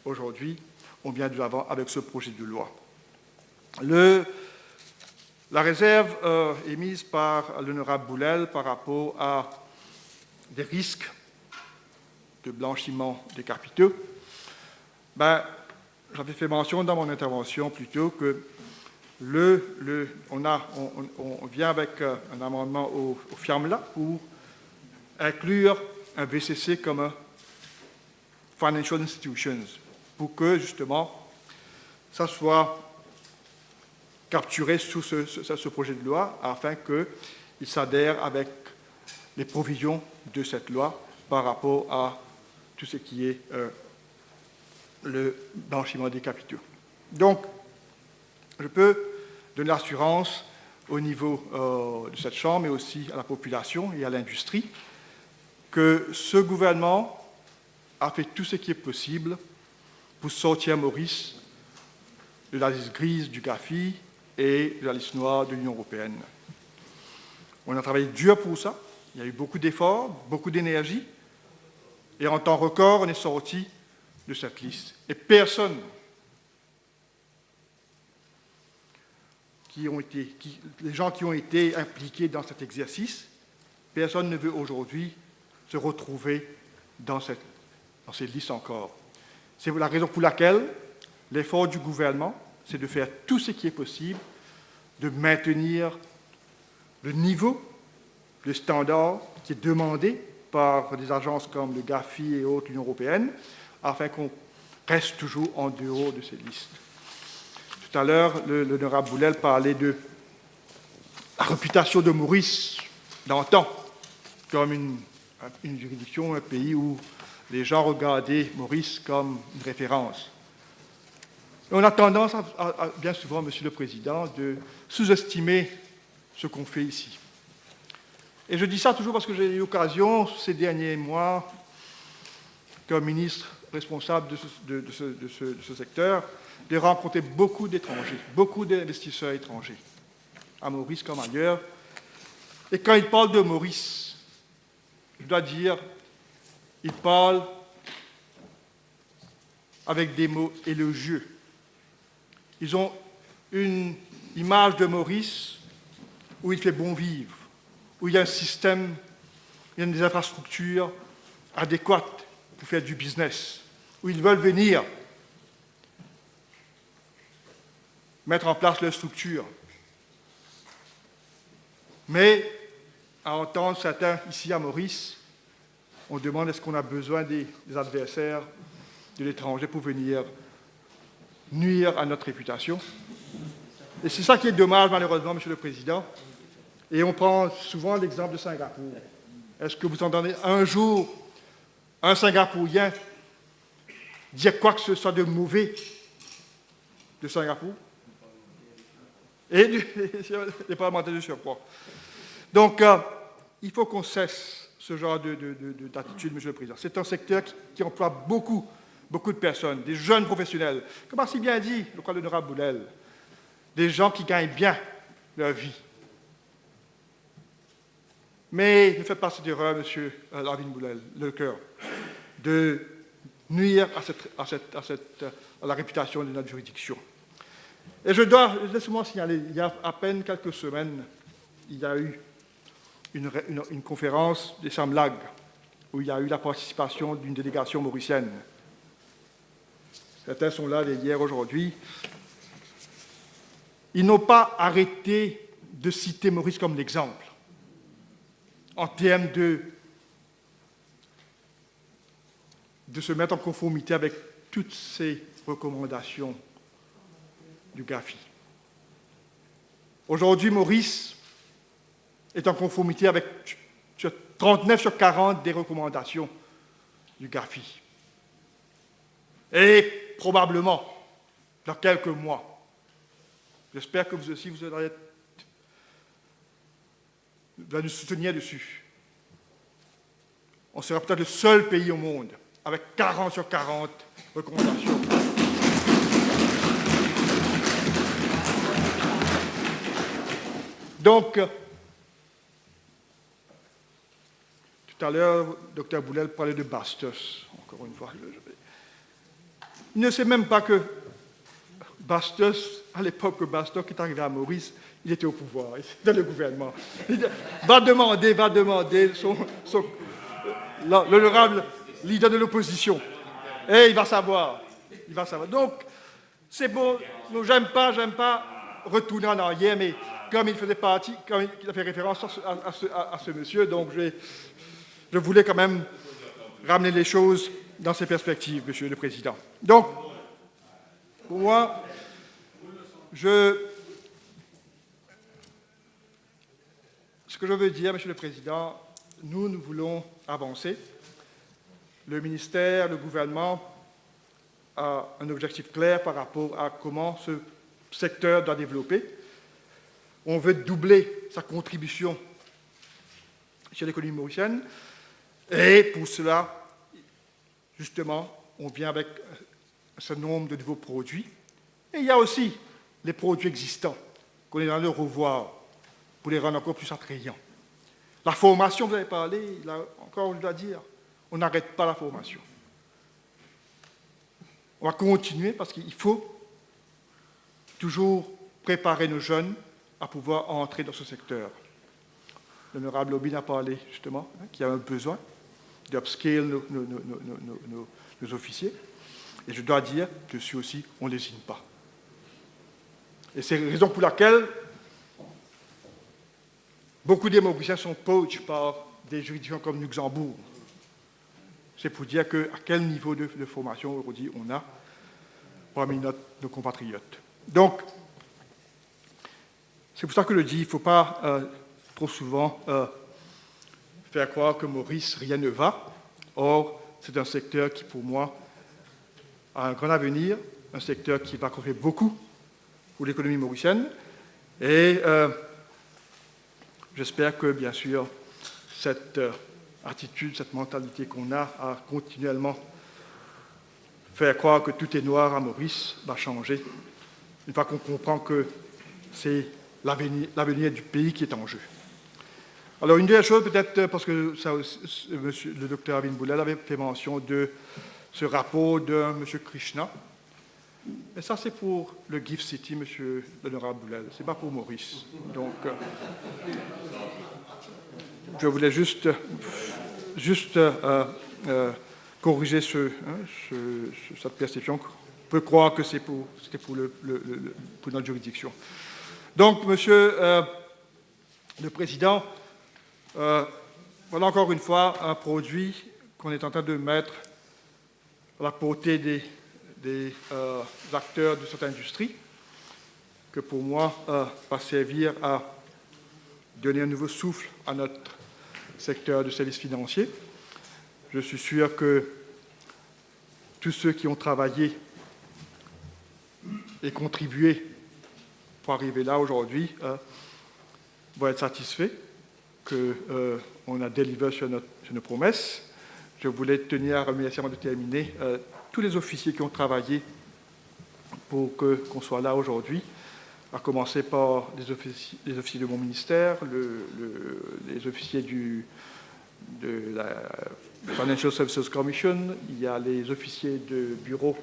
aujourd'hui, on vient de l'avant avec ce projet de loi. La réserve émise par l'honorable Boulel par rapport à des risques de blanchiment des capitaux, j'avais fait mention dans mon intervention plutôt que on vient avec un amendement au FIAMLA pour inclure un VCC comme un Financial Institutions, pour que, justement, ça soit capturé sous ce projet de loi, afin qu'il s'adhère avec les provisions de cette loi par rapport à tout ce qui est le blanchiment des capitaux. Donc, je peux donner l'assurance au niveau de cette Chambre, mais aussi à la population et à l'industrie, que ce gouvernement a fait tout ce qui est possible pour sortir Maurice de la liste grise du GAFI et de la liste noire de l'Union européenne. On a travaillé dur pour ça, il y a eu beaucoup d'efforts, beaucoup d'énergie, et en temps record, on est sorti de cette liste. Et personne les gens qui ont été impliqués dans cet exercice, personne ne veut aujourd'hui se retrouver dans ces listes encore. C'est la raison pour laquelle l'effort du gouvernement, c'est de faire tout ce qui est possible, de maintenir le niveau, le standard qui est demandé par des agences comme le GAFI et autres, l'Union européenne, afin qu'on reste toujours en dehors de ces listes. Tout à l'heure, l'honorable Boulel parlait de la réputation de Maurice d'antan, comme une juridiction, un pays où les gens regardaient Maurice comme une référence. Et on a tendance, bien souvent, Monsieur le Président, de sous-estimer ce qu'on fait ici. Et je dis ça toujours parce que j'ai eu l'occasion, ces derniers mois, comme ministre responsable de ce secteur, de rencontrer beaucoup d'étrangers, beaucoup d'investisseurs étrangers, à Maurice comme ailleurs. Et quand ils parlent de Maurice, je dois dire, ils parlent avec des mots élogieux. Ils ont une image de Maurice où il fait bon vivre, où il y a un système, il y a des infrastructures adéquates pour faire du business, où ils veulent venir mettre en place leur structure. Mais, à entendre certains ici à Maurice, on demande est-ce qu'on a besoin des adversaires de l'étranger pour venir nuire à notre réputation. Et c'est ça qui est dommage, malheureusement, Monsieur le Président. Et on prend souvent l'exemple de Singapour. Est-ce que vous entendez un jour un Singapourien dire quoi que ce soit de mauvais de Singapour? Et les parlementaires de surpoids. Donc, il faut qu'on cesse ce genre d'attitude, Monsieur le Président. C'est un secteur qui emploie beaucoup de personnes, des jeunes professionnels, comme a si bien dit le collègue l'honorable Boulel, des gens qui gagnent bien leur vie. Mais ne faites pas cette erreur, Monsieur Lavin Boulel, le cœur, de nuire à la réputation de notre juridiction. Et laissez-moi signaler, il y a à peine quelques semaines, il y a eu une conférence des SAMLAG, où il y a eu la participation d'une délégation mauricienne. Certains sont là hier, aujourd'hui. Ils n'ont pas arrêté de citer Maurice comme l'exemple, en termes de se mettre en conformité avec toutes ces recommandations du GAFI. Aujourd'hui, Maurice est en conformité avec 39 sur 40 des recommandations du GAFI. Et probablement, dans quelques mois, j'espère que vous aussi, vous allez nous soutenir dessus. On sera peut-être le seul pays au monde avec 40 sur 40 recommandations. Donc, tout à l'heure, Dr Boulel parlait de Bastos, encore une fois. Il ne sait même pas que Bastos, à l'époque que Bastos est arrivé à Maurice, il était au pouvoir, dans le gouvernement. Va demander l'honorable leader de l'opposition. Et il va savoir. Donc, c'est bon, j'aime pas retourner en arrière, mais comme il faisait partie, comme il a fait référence à ce monsieur, donc je voulais quand même ramener les choses dans ces perspectives, Monsieur le Président. Donc, pour moi, ce que je veux dire, Monsieur le Président, nous voulons avancer. Le ministère, le gouvernement a un objectif clair par rapport à comment ce secteur doit développer. On veut doubler sa contribution sur l'économie mauricienne et pour cela, justement, on vient avec un certain nombre de nouveaux produits. Et il y a aussi les produits existants qu'on est dans le revoir pour les rendre encore plus attrayants. La formation, vous avez parlé, là encore, je dois dire, on n'arrête pas la formation. On va continuer parce qu'il faut toujours préparer nos jeunes à pouvoir entrer dans ce secteur. L'honorable Lobin a parlé justement qu'il y a un besoin d'upscale nos officiers. Et je dois dire que ceux aussi, on ne les signe pas. Et c'est la raison pour laquelle beaucoup des Mauriciens sont poachés par des juridictions comme Luxembourg. C'est pour dire à quel niveau de formation aujourd'hui on a parmi nos compatriotes. Donc, c'est pour ça que je dis, il ne faut pas trop souvent faire croire que Maurice, rien ne va. Or, c'est un secteur qui, pour moi, a un grand avenir, un secteur qui va compter beaucoup pour l'économie mauricienne. Et j'espère que, bien sûr, cette attitude, cette mentalité qu'on a à continuellement faire croire que tout est noir à Maurice va changer une fois qu'on comprend que c'est l'avenir du pays qui est en jeu. Alors, une dernière chose, peut-être, parce que ça aussi, le docteur Arvind Boulel avait fait mention de ce rapport de M. Krishna. Et ça, c'est pour le Gift City, M. l'honorable Boulel. Ce n'est pas pour Maurice. Donc, je voulais juste corriger cette perception. On peut croire que c'était pour notre juridiction. Donc, Monsieur le Président, voilà encore une fois un produit qu'on est en train de mettre à la portée des acteurs de cette industrie, que pour moi va servir à donner un nouveau souffle à notre secteur de services financiers. Je suis sûr que tous ceux qui ont travaillé et contribué pour arriver là aujourd'hui vont être satisfaits qu'on a délivré sur nos promesses. Je voulais tenir à remercier avant de terminer tous les officiers qui ont travaillé pour qu'on soit là aujourd'hui, à commencer par les officiers de mon ministère, les officiers de la Financial Services Commission, il y a les officiers de bureau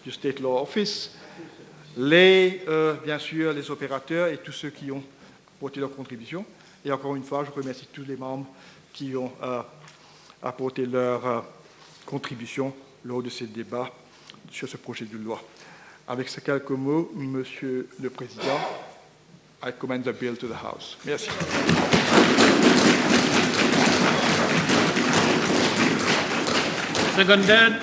du State Law Office, bien sûr les opérateurs et tous ceux qui ont apporté leur contribution. Et encore une fois, je remercie tous les membres qui ont apporté leur contribution lors de ces débats sur ce projet de loi. Avec ces quelques mots, Monsieur le Président, I commend the bill to the House. Merci. Seconded.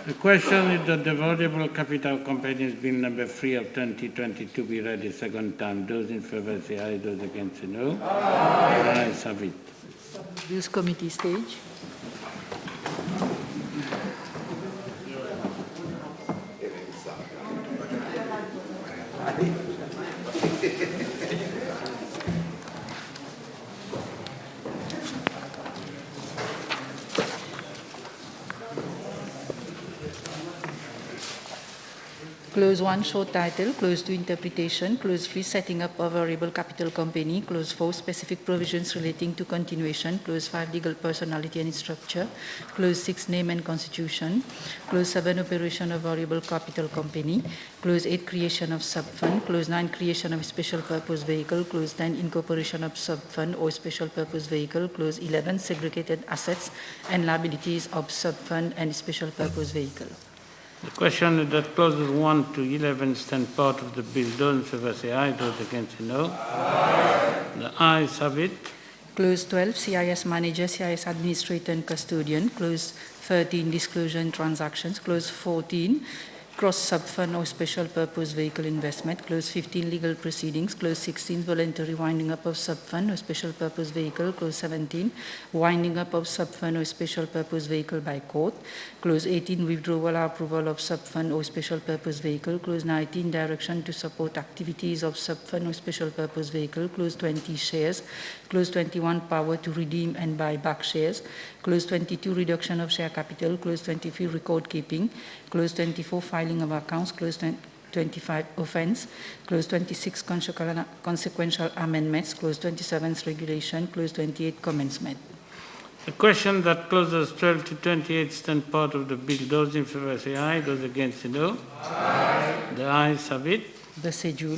The question is that the Valuable Capital Companies Bill number 3 of 2022 be read a second time. Those in favor say aye, those against say no. Ayes have it. Bills Committee stage. Clause 1, short title. Clause 2, interpretation. Clause 3, setting up a variable capital company. Clause 4, specific provisions relating to continuation. Clause 5, legal personality and structure. Clause 6, name and constitution. Clause 7, operation of variable capital company. Clause 8, creation of subfund. Clause 9, creation of special purpose vehicle. Clause 10, incorporation of subfund or special purpose vehicle. Clause 11, segregated assets and liabilities of subfund and special purpose vehicle. The question is that clauses 1 to 11 stand part of the bill. Those in favour say aye, those against say no. Aye. The ayes have it. Clause 12, CIS manager, CIS administrator and custodian. Clause 13, disclosure and transactions. Clause 14, cross sub-fund or special purpose vehicle investment. Clause 15, legal proceedings. Clause 16, voluntary winding up of sub-fund or special purpose vehicle. Clause 17, winding up of sub-fund or special purpose vehicle by court. Clause 18, withdrawal or approval of sub-fund or special purpose vehicle. Clause 19, direction to support activities of sub-fund or special purpose vehicle. Clause 20, shares. Clause 21, power to redeem and buy back shares. Clause 22, reduction of share capital. Clause 23, record keeping. Clause 24, filing of accounts. Clause 25, offense. Clause 26, consequential amendments. Clause 27, regulation. Clause 28, commencement. The question that clauses 12 to 28 stand part of the bill. Those in favour say aye, those against say no. Aye. The ayes have it. The schedule.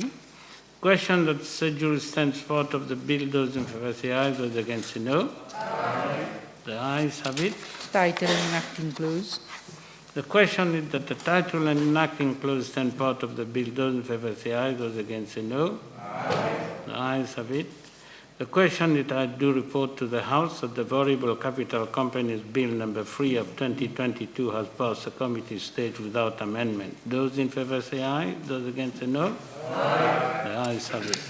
Question that schedule stands part of the bill. Those in favour say aye, those against say no. Aye. The ayes have it. Title and enacting clause. The question is that the title and enacting clause stand part of the bill. Those in favour say aye, those against say no. Aye. The ayes have it. The question that I do report to the House that the Variable Capital Companies Bill number 3 of 2022 has passed the committee stage without amendment. Those in favour say aye, those against say no. Aye. The ayes have it.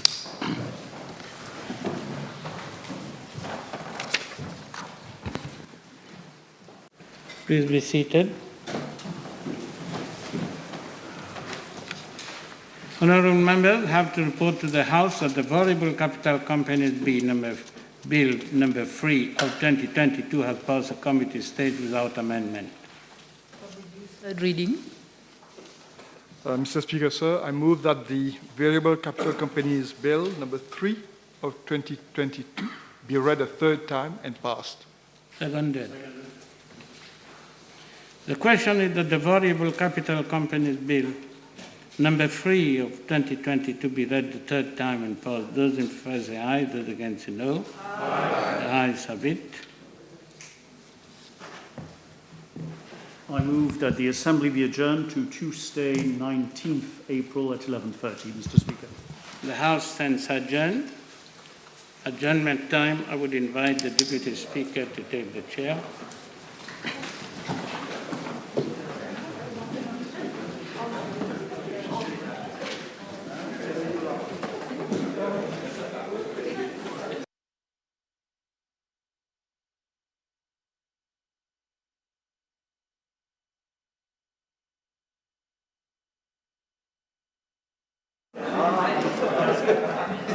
Please be seated. Honourable members have to report to the House that the Variable Capital Companies Bill number 3 of 2022 has passed the committee stage without amendment. Third reading. Mr. Speaker, sir, I move that the Variable Capital Companies Bill number 3 of 2022 be read a third time and passed. Seconded. The question is that the Variable Capital Companies Bill number 3 of 2022 be read the third time and passed. Those in favour say aye, those against say no. Aye. The ayes have it. I move that the Assembly be adjourned to Tuesday, 19th April at 11:30, Mr. Speaker. The House stands adjourned. Adjournment time, I would invite the Deputy Speaker to take the chair.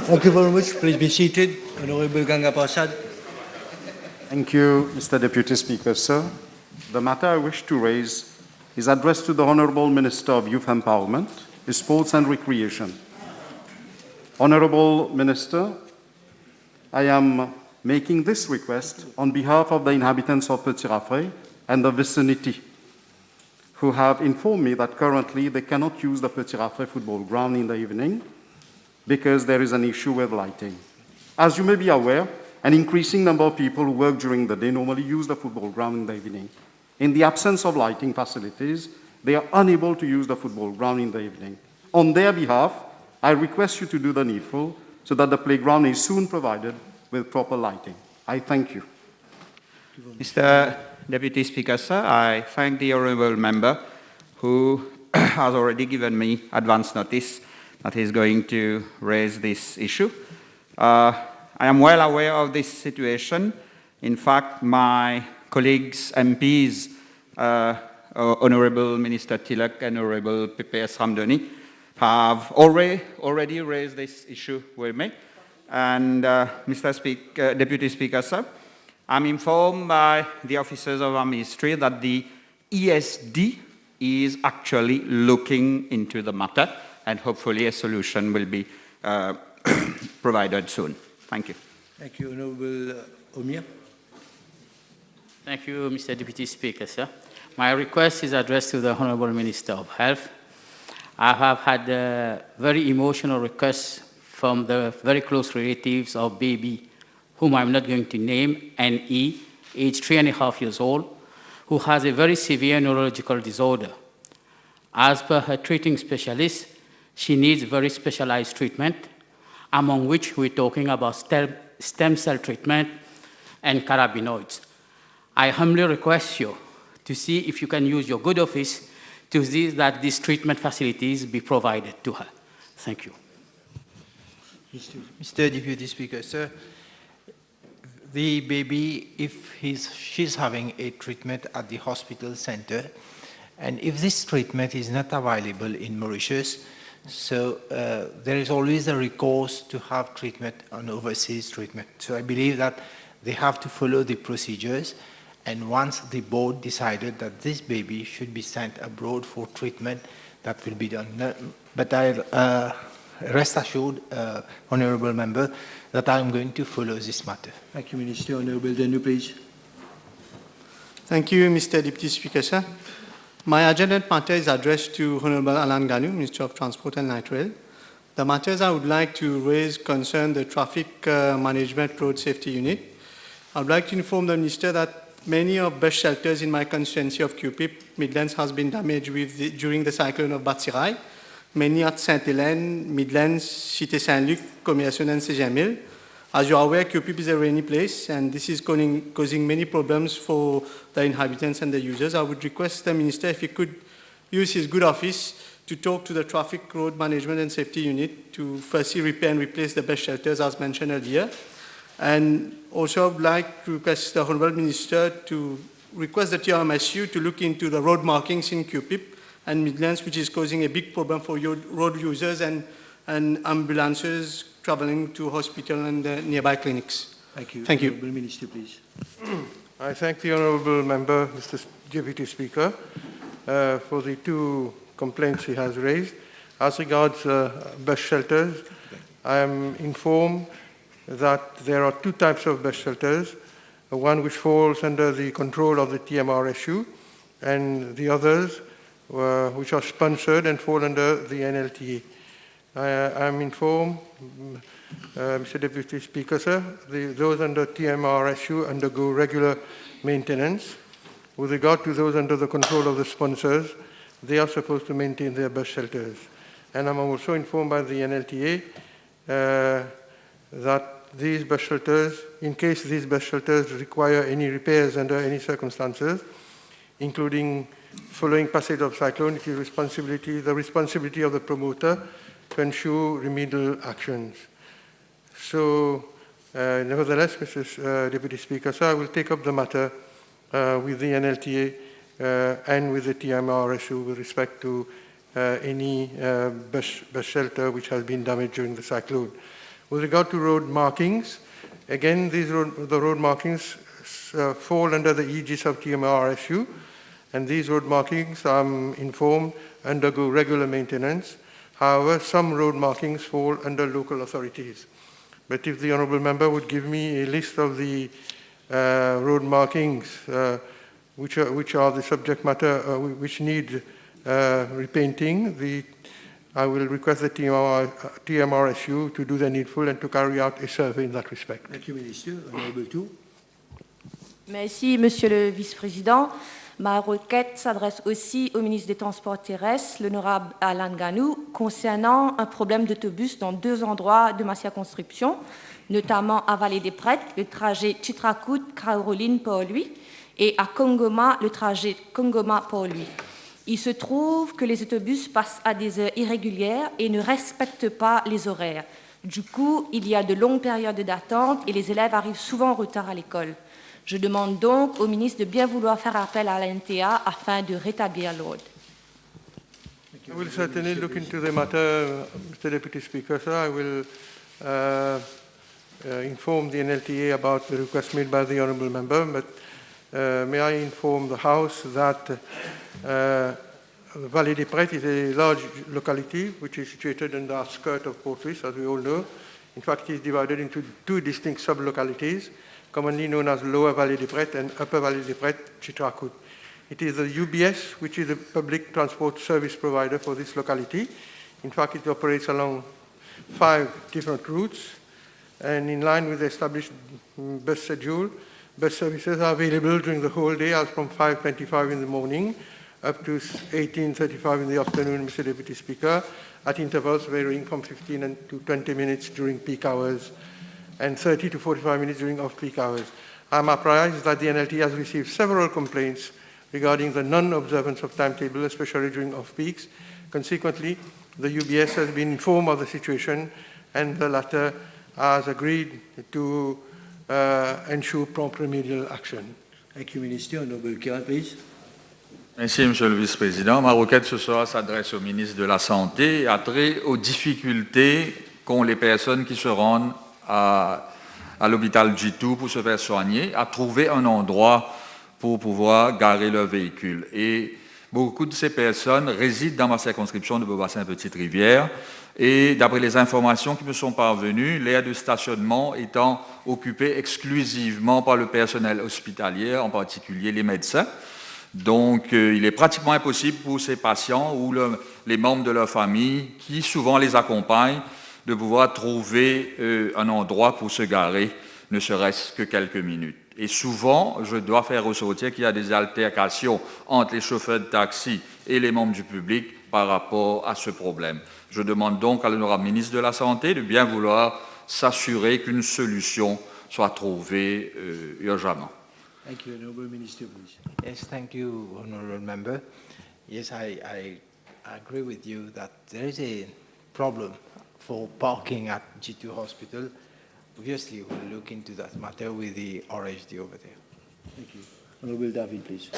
Thank you very much. Please be seated. Honorable Ganga Prasad. Thank you, Mr. Deputy Speaker, sir. The matter I wish to raise is addressed to the Honourable Minister of Youth Empowerment, Sports and Recreation. Honourable Minister, I am making this request on behalf of the inhabitants of Petit Raffray and the vicinity, who have informed me that currently they cannot use the Petit Raffray football ground in the evening because there is an issue with lighting. As you may be aware, an increasing number of people who work during the day normally use the football ground in the evening. In the absence of lighting facilities, they are unable to use the football ground in the evening. On their behalf, I request you to do the needful so that the playground is soon provided with proper lighting. I thank you. Mr. Deputy Speaker, sir, I thank the honourable member who has already given me advance notice that he is going to raise this issue. I am well aware of this situation. In fact, my colleagues, MPs, Honourable Minister Tilak and Honourable PPS Ramdoni, have already raised this issue with me. And Mr. Deputy Speaker, sir, I'm informed by the officers of our ministry that the ESD is actually looking into the matter, and hopefully a solution will be provided soon. Thank you. Thank you, Honourable Omir. Thank you, Mr. Deputy Speaker, sir. My request is addressed to the Honourable Minister of Health. I have had a very emotional request from the very close relatives of baby, whom I'm not going to name, NE, aged 3.5 years old, who has a very severe neurological disorder. As per her treating specialist, she needs very specialized treatment, among which we're talking about stem cell treatment and cannabinoids. I humbly request you to see if you can use your good office to see that these treatment facilities be provided to her. Thank you. Mr. Deputy Speaker, sir, the baby, if she's having a treatment at the hospital center, and if this treatment is not available in Mauritius, so there is always a recourse to have treatment on overseas treatment. So I believe that they have to follow the procedures, and once the board decided that this baby should be sent abroad for treatment, that will be done. But I rest assured, Honourable Member, that I am going to follow this matter. Thank you, Minister. Honourable Danu, please. Thank you, Mr. Deputy Speaker, sir. My agenda matter is addressed to Honourable Alan Ganu, Minister of Transport and Light Rail. The matters I would like to raise concern the Traffic Management Road Safety Unit. I would like to inform the Minister that many of bus shelters in my constituency of QPIP, Midlands, has been damaged during the cyclone of Batsirai. Many at Saint-Hélène, Midlands, Cité Saint-Luc, Commiation and Saint-Jamil. As you are aware, QPIP is a rainy place, and this is causing many problems for the inhabitants and the users. I would request the Minister if he could use his good office to talk to the Traffic Road Management and Safety Unit to firstly repair and replace the bus shelters as mentioned earlier. And also I would like to request the Honourable Minister to request the TRMSU to look into the road markings in QPIP and Midlands, which is causing a big problem for road users and ambulances traveling to hospital and nearby clinics. Thank you. Thank you. Honourable Minister, please. I thank the Honourable Member, Mr. Deputy Speaker, for the two complaints he has raised. As regards bus shelters, I am informed that there are two types of bus shelters, one which falls under the control of the TMRSU, and the others which are sponsored and fall under the NLTA. I am informed, Mr. Deputy Speaker, sir, those under TMRSU undergo regular maintenance. With regard to those under the control of the sponsors, they are supposed to maintain their bus shelters. And I'm also informed by the NLTA that these bus shelters, in case these bus shelters require any repairs under any circumstances, including following passage of cyclone, it is the responsibility of the promoter to ensure remedial actions. So, nevertheless, Mr. Deputy Speaker, sir, I will take up the matter with the NLTA and with the TMRSU with respect to any bus shelter which has been damaged during the cyclone. With regard to road markings, again, the road markings fall under the aegis of TMRSU, and these road markings, I'm informed, undergo regular maintenance. However, some road markings fall under local authorities. But if the Honourable Member would give me a list of the road markings which are the subject matter which need repainting, I will request the TMRSU to do the needful and to carry out a survey in that respect. Thank you, Minister. Honourable Tu. Merci, Monsieur le Vice-président. Ma requête s'adresse aussi au ministre des Transports terrestres, l'honorable Alan Ganou, concernant un problème d'autobus dans deux endroits de ma circonscription, notamment à Vallée des Prêtres, le trajet Chitrakout-Kraoline-Port-Louis, et à Kongoma, le trajet Kongoma-Port-Louis. Il se trouve que les autobus passent à des heures irrégulières et ne respectent pas les horaires. Du coup, il y a de longues périodes d'attente et les élèves arrivent souvent en retard à l'école. Je demande donc au ministre de bien vouloir faire appel à la NTA afin de rétablir l'ordre. I will certainly look into the matter, Mr. Deputy Speaker. Sir, I will inform the NLTA about the request made by the Honourable Member, but may I inform the House that Vallée des Prêtres is a large locality which is situated in the outskirts of Port-Louis, as we all know. In fact, it is divided into two distinct sub-localities, commonly known as Lower Vallée des Prêtres and Upper Vallée des Prêtres, Chitrakout. It is the UBS, which is the public transport service provider for this locality. In fact, it operates along 5 different routes, and in line with the established bus schedule, bus services are available during the whole day as from 5:25 in the morning up to 18:35 in the afternoon, Mr. Deputy Speaker, at intervals varying from 15 to 20 minutes during peak hours and 30 to 45 minutes during off-peak hours. I am apprised that the NLT has received several complaints regarding the non-observance of timetable, especially during off-peaks. Consequently, the UBS has been informed of the situation, and the latter has agreed to ensure prompt remedial action. Thank you, Minister. Honorable Kira, please. Merci, Monsieur le Vice-président. Ma requête ce soir s'adresse au ministre de la Santé et a trait aux difficultés qu'ont les personnes qui se rendent à l'hôpital G2 pour se faire soigner, à trouver un endroit pour pouvoir garer leur véhicule. Et beaucoup de ces personnes résident dans ma circonscription de Beaubassin-Petite-Rivière. Et d'après les informations qui me sont parvenues, l'aire de stationnement étant occupée exclusivement par le personnel hospitalier, en particulier les médecins. Donc, il est pratiquement impossible pour ces patients ou les membres de leur famille, qui souvent les accompagnent, de pouvoir trouver un endroit pour se garer, ne serait-ce que quelques minutes. Et souvent, je dois faire ressortir qu'il y a des altercations entre les chauffeurs de taxi et les membres du public par rapport à ce problème. Je demande donc à l'honorable ministre de la Santé de bien vouloir s'assurer qu'une solution soit trouvée urgemment. Thank you, Honorable Minister, please. Yes, thank you, Honorable Member. Yes, I agree with you that there is a problem for parking at G2 Hospital. Obviously, we'll look into that matter with the RHD over there. Thank you. Honorable David, please.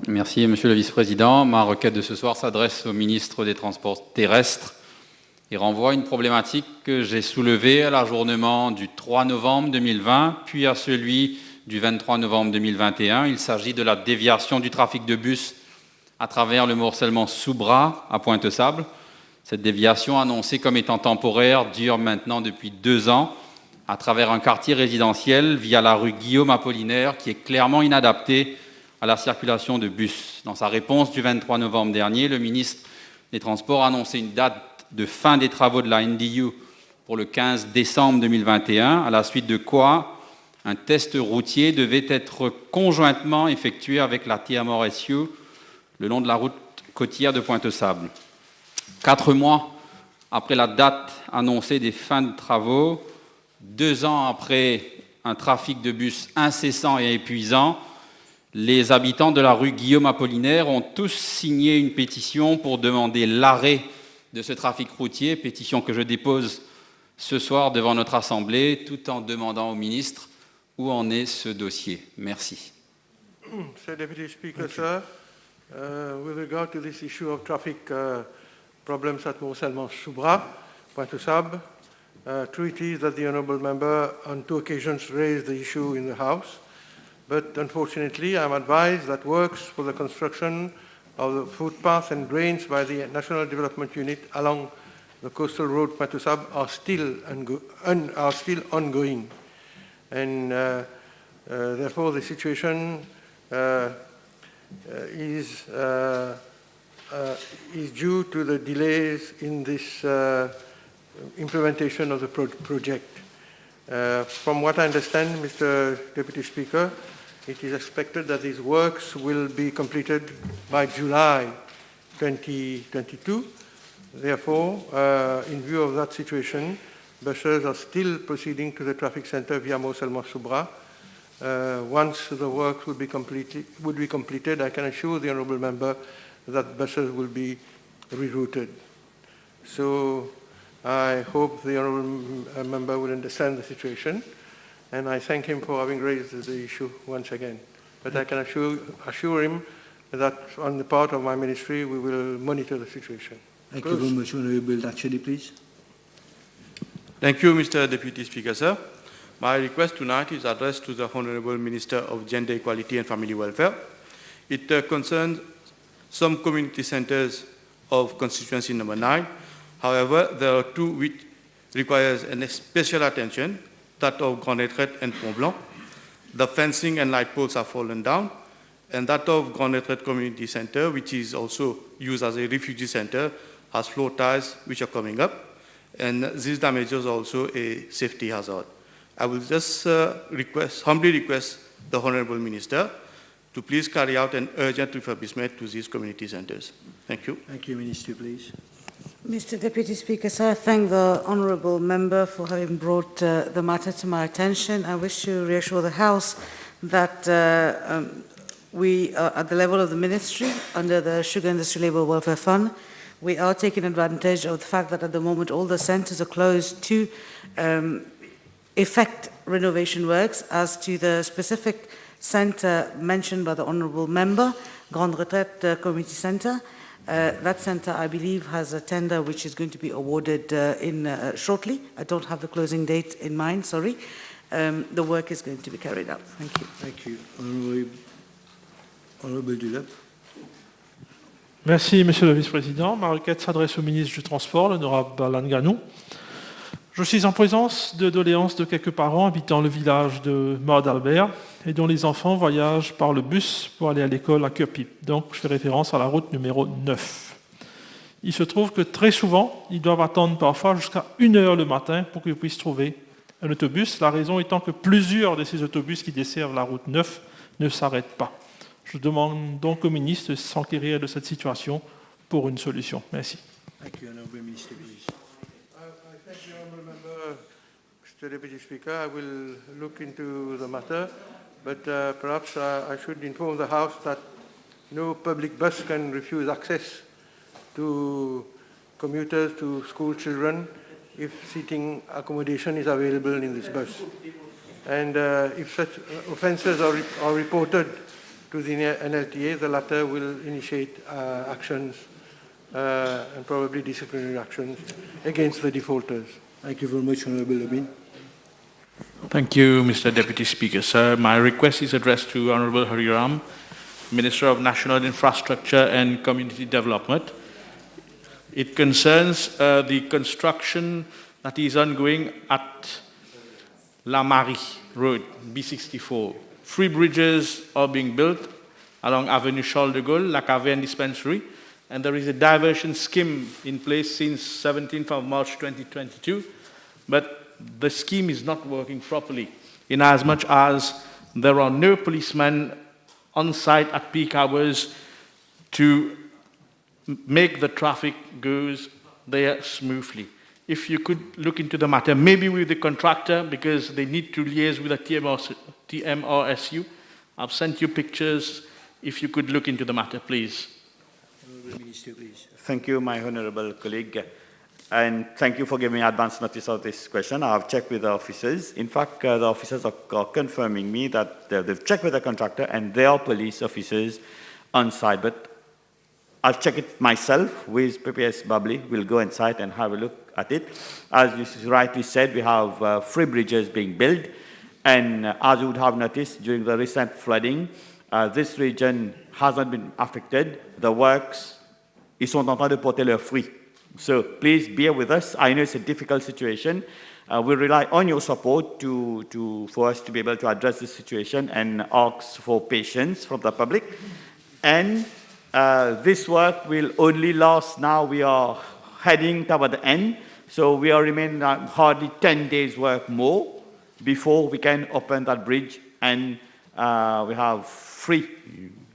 Merci, Monsieur le Vice-président. Ma requête de ce soir s'adresse au ministre des Transports terrestres et renvoie à une problématique que j'ai soulevée à l'ajournement du 3 novembre 2020, puis à celui du 23 novembre 2021. Il s'agit de la déviation du trafic de bus à travers le morcellement Soubra à Pointe-Sable. Cette déviation, annoncée comme étant temporaire, dure maintenant depuis 2 ans à travers un quartier résidentiel via la rue Guillaume-Apollinaire qui est clairement inadaptée à la circulation de bus. Dans sa réponse du 23 novembre dernier, le ministre des Transports a annoncé une date de fin des travaux de la NDU pour le 15 décembre 2021, à la suite de quoi un test routier devait être conjointement effectué avec la TMRSU le long de la route côtière de Pointe-Sable. 4 mois après la date annoncée des fins de travaux, 2 ans après un trafic de bus incessant et épuisant, les habitants de la rue Guillaume-Apollinaire ont tous signé une pétition pour demander l'arrêt de ce trafic routier, pétition que je dépose ce soir devant notre Assemblée, tout en demandant au ministre où en est ce dossier. Merci. Mr. Deputy Speaker, sir, with regard to this issue of traffic problems at Morcellement-Soubra, Pointe-Sable, true it is that the Honourable Member on 2 occasions raised the issue in the House, but unfortunately I am advised that works for the construction of the footpath and drains by the National Development Unit along the coastal road Pointe-Sable are still ongoing. And therefore the situation is due to the delays in this implementation of the project. From what I understand, Mr. Deputy Speaker, it is expected that these works will be completed by July 2022. Therefore, in view of that situation, buses are still proceeding to the traffic center via Morcellement-Soubra. Once the work would be completed, I can assure the Honourable Member that buses will be rerouted. So I hope the Honourable Member will understand the situation, and I thank him for having raised the issue once again. But I can assure him that on the part of my ministry, we will monitor the situation. Thank you very much, Honourable Dachsheli, please. Thank you, Mr. Deputy Speaker, sir. My request tonight is addressed to the Honourable Minister of Gender Equality and Family Welfare. It concerns some community centres of constituency number 9. However, there are 2 which requires special attention, that of Grand Retraite and Pont Blanc. The fencing and light poles have fallen down, and that of Grand Retraite Community Centre, which is also used as a refugee centre, has floor tiles which are coming up, and these damages are also a safety hazard. I will just humbly request the Honourable Minister to please carry out an urgent refurbishment to these community centers. Thank you. Thank you, Minister, please. Mr. Deputy Speaker, sir, I thank the honourable member for having brought the matter to my attention. I wish to reassure the House that we are at the level of the Ministry, under the Sugar Industry Labour Welfare Fund, we are taking advantage of the fact that at the moment all the centres are closed to effect renovation works. As to the specific centre mentioned by the honourable member, Grande Retraite Community Centre, that centre, I believe, has a tender which is going to be awarded shortly. I don't have the closing date in mind, sorry. The work is going to be carried out. Thank you. Thank you. Honourable Dulep. Merci, Monsieur le Vice-président. Ma requête s'adresse au ministre du Transport, l'honorable Alan Ganou. Je suis en présence de doléances de quelques parents habitant le village de Mort-d'Albert et dont les enfants voyagent par le bus pour aller à l'école à Curpip. Donc, je fais référence à la route numéro 9. Il se trouve que très souvent, ils doivent attendre parfois jusqu'à 1 heure le matin pour qu'ils puissent trouver un autobus. La raison étant que plusieurs de ces autobus qui desservent la route 9 ne s'arrêtent pas. Je demande donc au ministre de s'enquérir de cette situation pour une solution. Merci. Thank you, Honourable Minister, please. Thank you, Honourable Member. Mr. Deputy Speaker, I will look into the matter, but perhaps I should inform the House that no public bus can refuse access to commuters, to school children, if seating accommodation is available in this bus. And if such offences are reported to the NLTA, the latter will initiate actions and probably disciplinary actions against the defaulters. Thank you very much, Honourable Lubin. Thank you, Mr. Deputy Speaker. Sir, my request is addressed to Honourable Hariram, Minister of National Infrastructure and Community Development. It concerns the construction that is ongoing at La Marie Road, B64. 3 bridges are being built along Avenue Charles de Gaulle, La Caverne Dispensary, and there is a diversion scheme in place since 17th of March 2022, but the scheme is not working properly, in as much as there are no policemen on site at peak hours to make the traffic goes there smoothly. If you could look into the matter, maybe with the contractor, because they need to liaise with the TMRSU. I've sent you pictures. If you could look into the matter, please. Minister, please. Thank you, my honourable colleague. And thank you for giving advance notice of this question. I have checked with the officers. In fact, the officers are confirming me that they've checked with the contractor and there are police officers on site. But I'll check it myself with PPS Bubbly. We'll go inside and have a look at it. As you rightly said, we have 3 bridges being built. And as you would have noticed during the recent flooding, this region hasn't been affected. The works, ils sont en train de porter leurs fruits. So please bear with us. I know it's a difficult situation. We rely on your support for us to be able to address this situation and ask for patience from the public. And this work will only last, now we are heading toward the end, so we are remaining hardly 10 days work more before we can open that bridge, and we have 3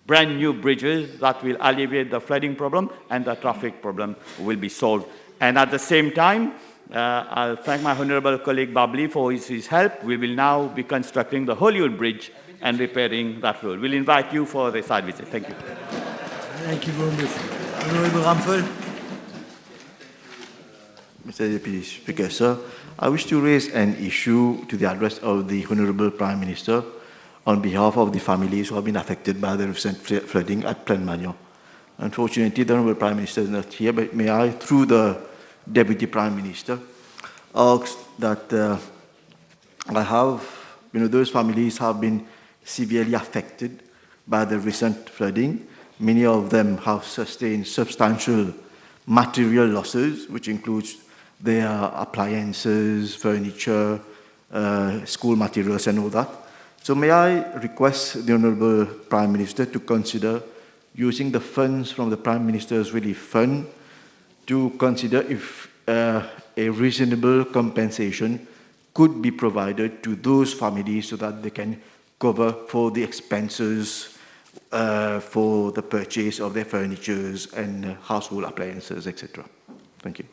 brand new bridges that will alleviate the flooding problem and the traffic problem will be solved. And at the same time, I'll thank my honourable colleague Babli for his help. We will now be constructing the Hollywood Bridge and repairing that road. We'll invite you for the site visit. Thank you. Thank you very much. Honourable Ramphel. Mr. Deputy Speaker, sir, I wish to raise an issue to the address of the Honourable Prime Minister on behalf of the families who have been affected by the recent flooding at Plenmagnon. Unfortunately, the Honourable Prime Minister is not here, but may I, through the Deputy Prime Minister, ask that those families have been severely affected by the recent flooding. Many of them have sustained substantial material losses, which includes their appliances, furniture, school materials and all that. So may I request the Honourable Prime Minister to consider using the funds from the Prime Minister's Relief Fund to consider if a reasonable compensation could be provided to those families so that they can cover for the expenses for the purchase of their furnitures and household appliances, etc. Thank you.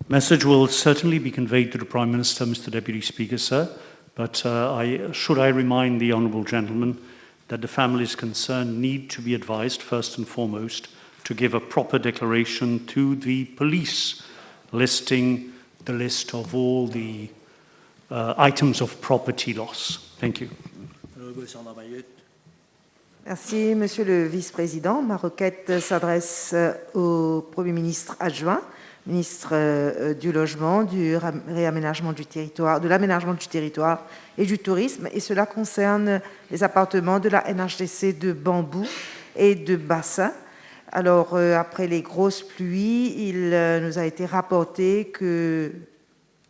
Message will certainly be conveyed to the Prime Minister, Mr. Deputy Speaker, sir. But should I remind the honourable gentleman that the families concerned need to be advised, first and foremost, to give a proper declaration to the police, listing the list of all the items of property loss. Thank you. Merci, Monsieur le Vice-président. Ma requête s'adresse au Premier ministre adjoint, ministre du Logement, du réaménagement du territoire, de l'aménagement du territoire et du tourisme. Et cela concerne les appartements de la NHDC de Bambou et de Bassin. Alors, après les grosses pluies, il nous a été rapporté que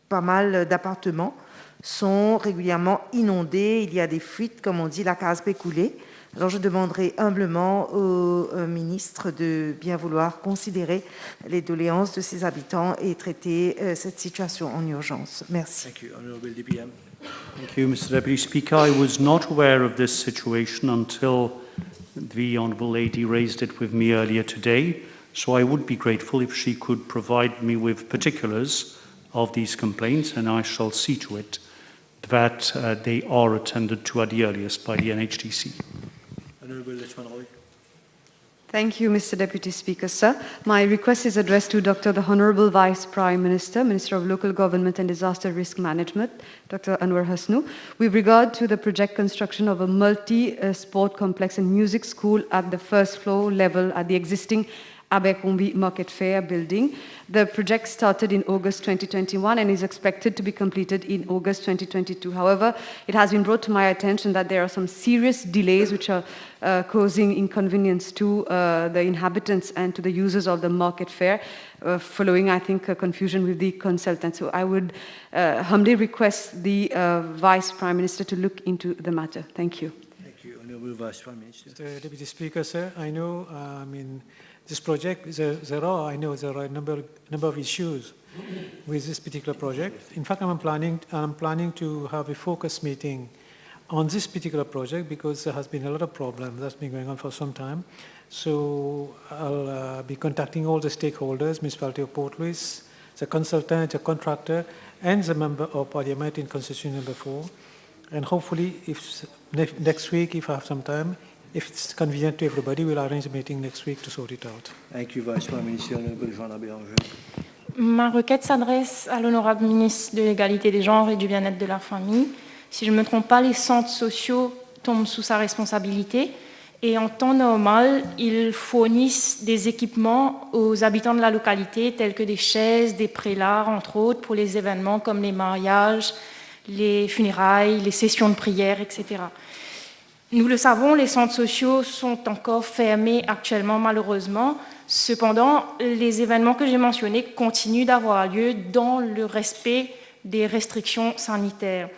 pas mal d'appartements sont régulièrement inondés. Il y a des fuites, comme on dit, la case peut couler. Alors, je demanderai humblement au ministre de bien vouloir considérer les doléances de ses habitants et traiter cette situation en urgence. Merci. Thank you, Honourable DPM. Thank you, Mr. Deputy Speaker. I was not aware of this situation until the Honourable Lady raised it with me earlier today, so I would be grateful if she could provide me with particulars of these complaints, and I shall see to it that they are attended to at the earliest by the NHDC. Thank you, Mr. Deputy Speaker, sir. My request is addressed to Dr. the Honourable Vice Prime Minister, Minister of Local Government and Disaster Risk Management, Dr. Anwar Hasnu, with regard to the project construction of a multi-sport complex and music school at the first floor level at the existing Abercrombie Market Fair building. The project started in August 2021 and is expected to be completed in August 2022. However, it has been brought to my attention that there are some serious delays which are causing inconvenience to the inhabitants and to the users of the market fair, following, I think, a confusion with the consultant. So I would humbly request the Vice Prime Minister to look into the matter. Thank you. Thank you, Honourable Vice Prime Minister. Mr. Deputy Speaker, sir, I know, this project, there are a number of issues with this particular project. In fact, I'm planning to have a focus meeting on this particular project because there has been a lot of problems that's been going on for some time. So I'll be contacting all the stakeholders, Municipality of Port Louis, the consultant, the contractor, and the member of Parliament in Constitution number 4. And hopefully, if next week, if I have some time, if it's convenient to everybody, we'll arrange a meeting next week to sort it out. Thank you, Vice Prime Minister. Ma requête s'adresse à l'honorable ministre de l'Égalité des genres et du bien-être de la famille. Si je ne me trompe pas, les centres sociaux tombent sous sa responsabilité et en temps normal, ils fournissent des équipements aux habitants de la localité tels que des chaises, des prélats, entre autres, pour les événements comme les mariages, les funérailles, les sessions de prière, etc. Nous le savons, les centres sociaux sont encore fermés actuellement, malheureusement. Cependant, les événements que j'ai mentionnés continuent d'avoir lieu dans le respect des restrictions sanitaires.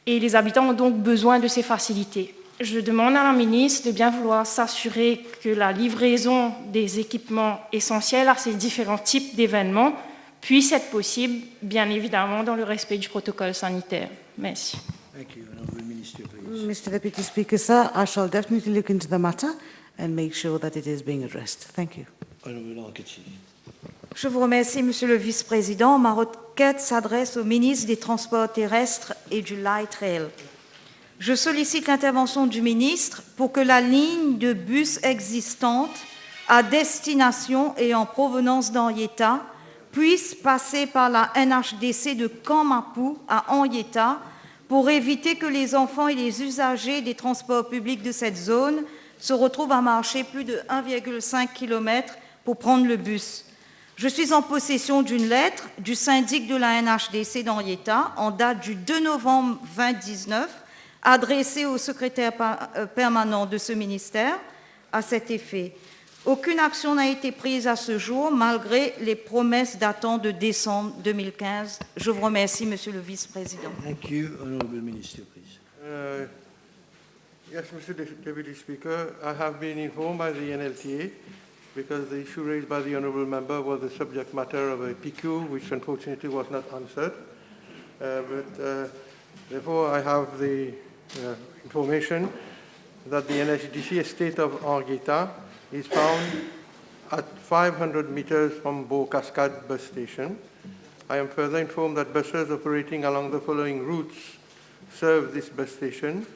Et les habitants ont donc besoin de ces facilités. Je demande à la ministre de bien vouloir s'assurer que la livraison des équipements essentiels à ces différents types d'événements puisse être possible, bien évidemment, dans le respect du protocole sanitaire. Merci. Thank you. Honourable Minister, please. Mr. Deputy Speaker, sir, I shall definitely look into the matter and make sure that it is being addressed. Thank you. Honourable Arkechi. Je vous remercie, Monsieur le Vice-président. Ma requête s'adresse au ministre des Transports terrestres et du Light Rail. Je sollicite l'intervention du ministre pour que la ligne de bus existante à destination et en provenance d'Henrietta puisse passer par la NHDC de Camapou à Henrietta pour éviter que les enfants et les usagers des transports publics de cette zone se retrouvent à marcher plus de 1,5 km pour prendre le bus. Je suis en possession d'une lettre du syndic de la NHDC d'Henrietta en date du 2 novembre 2019 adressée au secrétaire permanent de ce ministère à cet effet. Aucune action n'a été prise à ce jour, malgré les promesses datant de décembre 2015. Je vous remercie, Monsieur le Vice-président. Thank you. Honourable Minister, please. Yes, Mr. Deputy Speaker, I have been informed by the NLTA because the issue raised by the honourable member was the subject matter of a PQ, which unfortunately was not answered. Therefore, I have the information that the NSDC estate of Argeta is found at 500 meters from Beau Cascade bus station. I am further informed that buses operating along the following routes serve this bus station: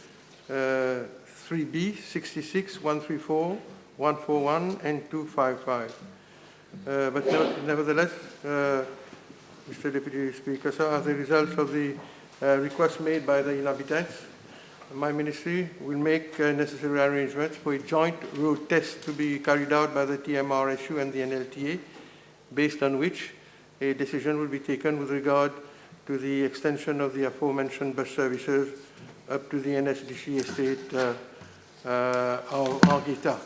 3B, 66, 134, 141, and 255. But nevertheless, Mr. Deputy Speaker, sir, as a result of the request made by the inhabitants, my ministry will make necessary arrangements for a joint road test to be carried out by the TMRSU and the NLTA, based on which a decision will be taken with regard to the extension of the aforementioned bus services up to the NSDC estate of Argeta.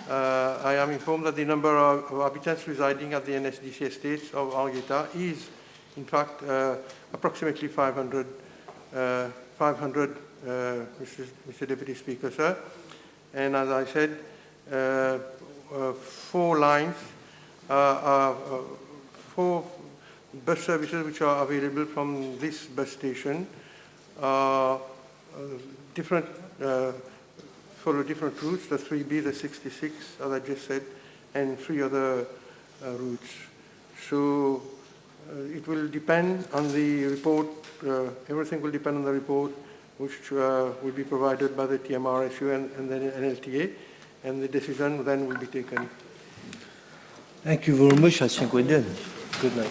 I am informed that the number of inhabitants residing at the NSDC estates of Argeta is, in fact, approximately 500, Mr. Deputy Speaker, sir. And as I said, 4 lines, 4 bus services which are available from this bus station, different, follow different routes, the 3B, the 66, as I just said, and 3 other routes. So it will depend on the report, everything will depend on the report which will be provided by the TMRSU and then NLTA, and the decision then will be taken. Thank you very much. I think we're done. Good night.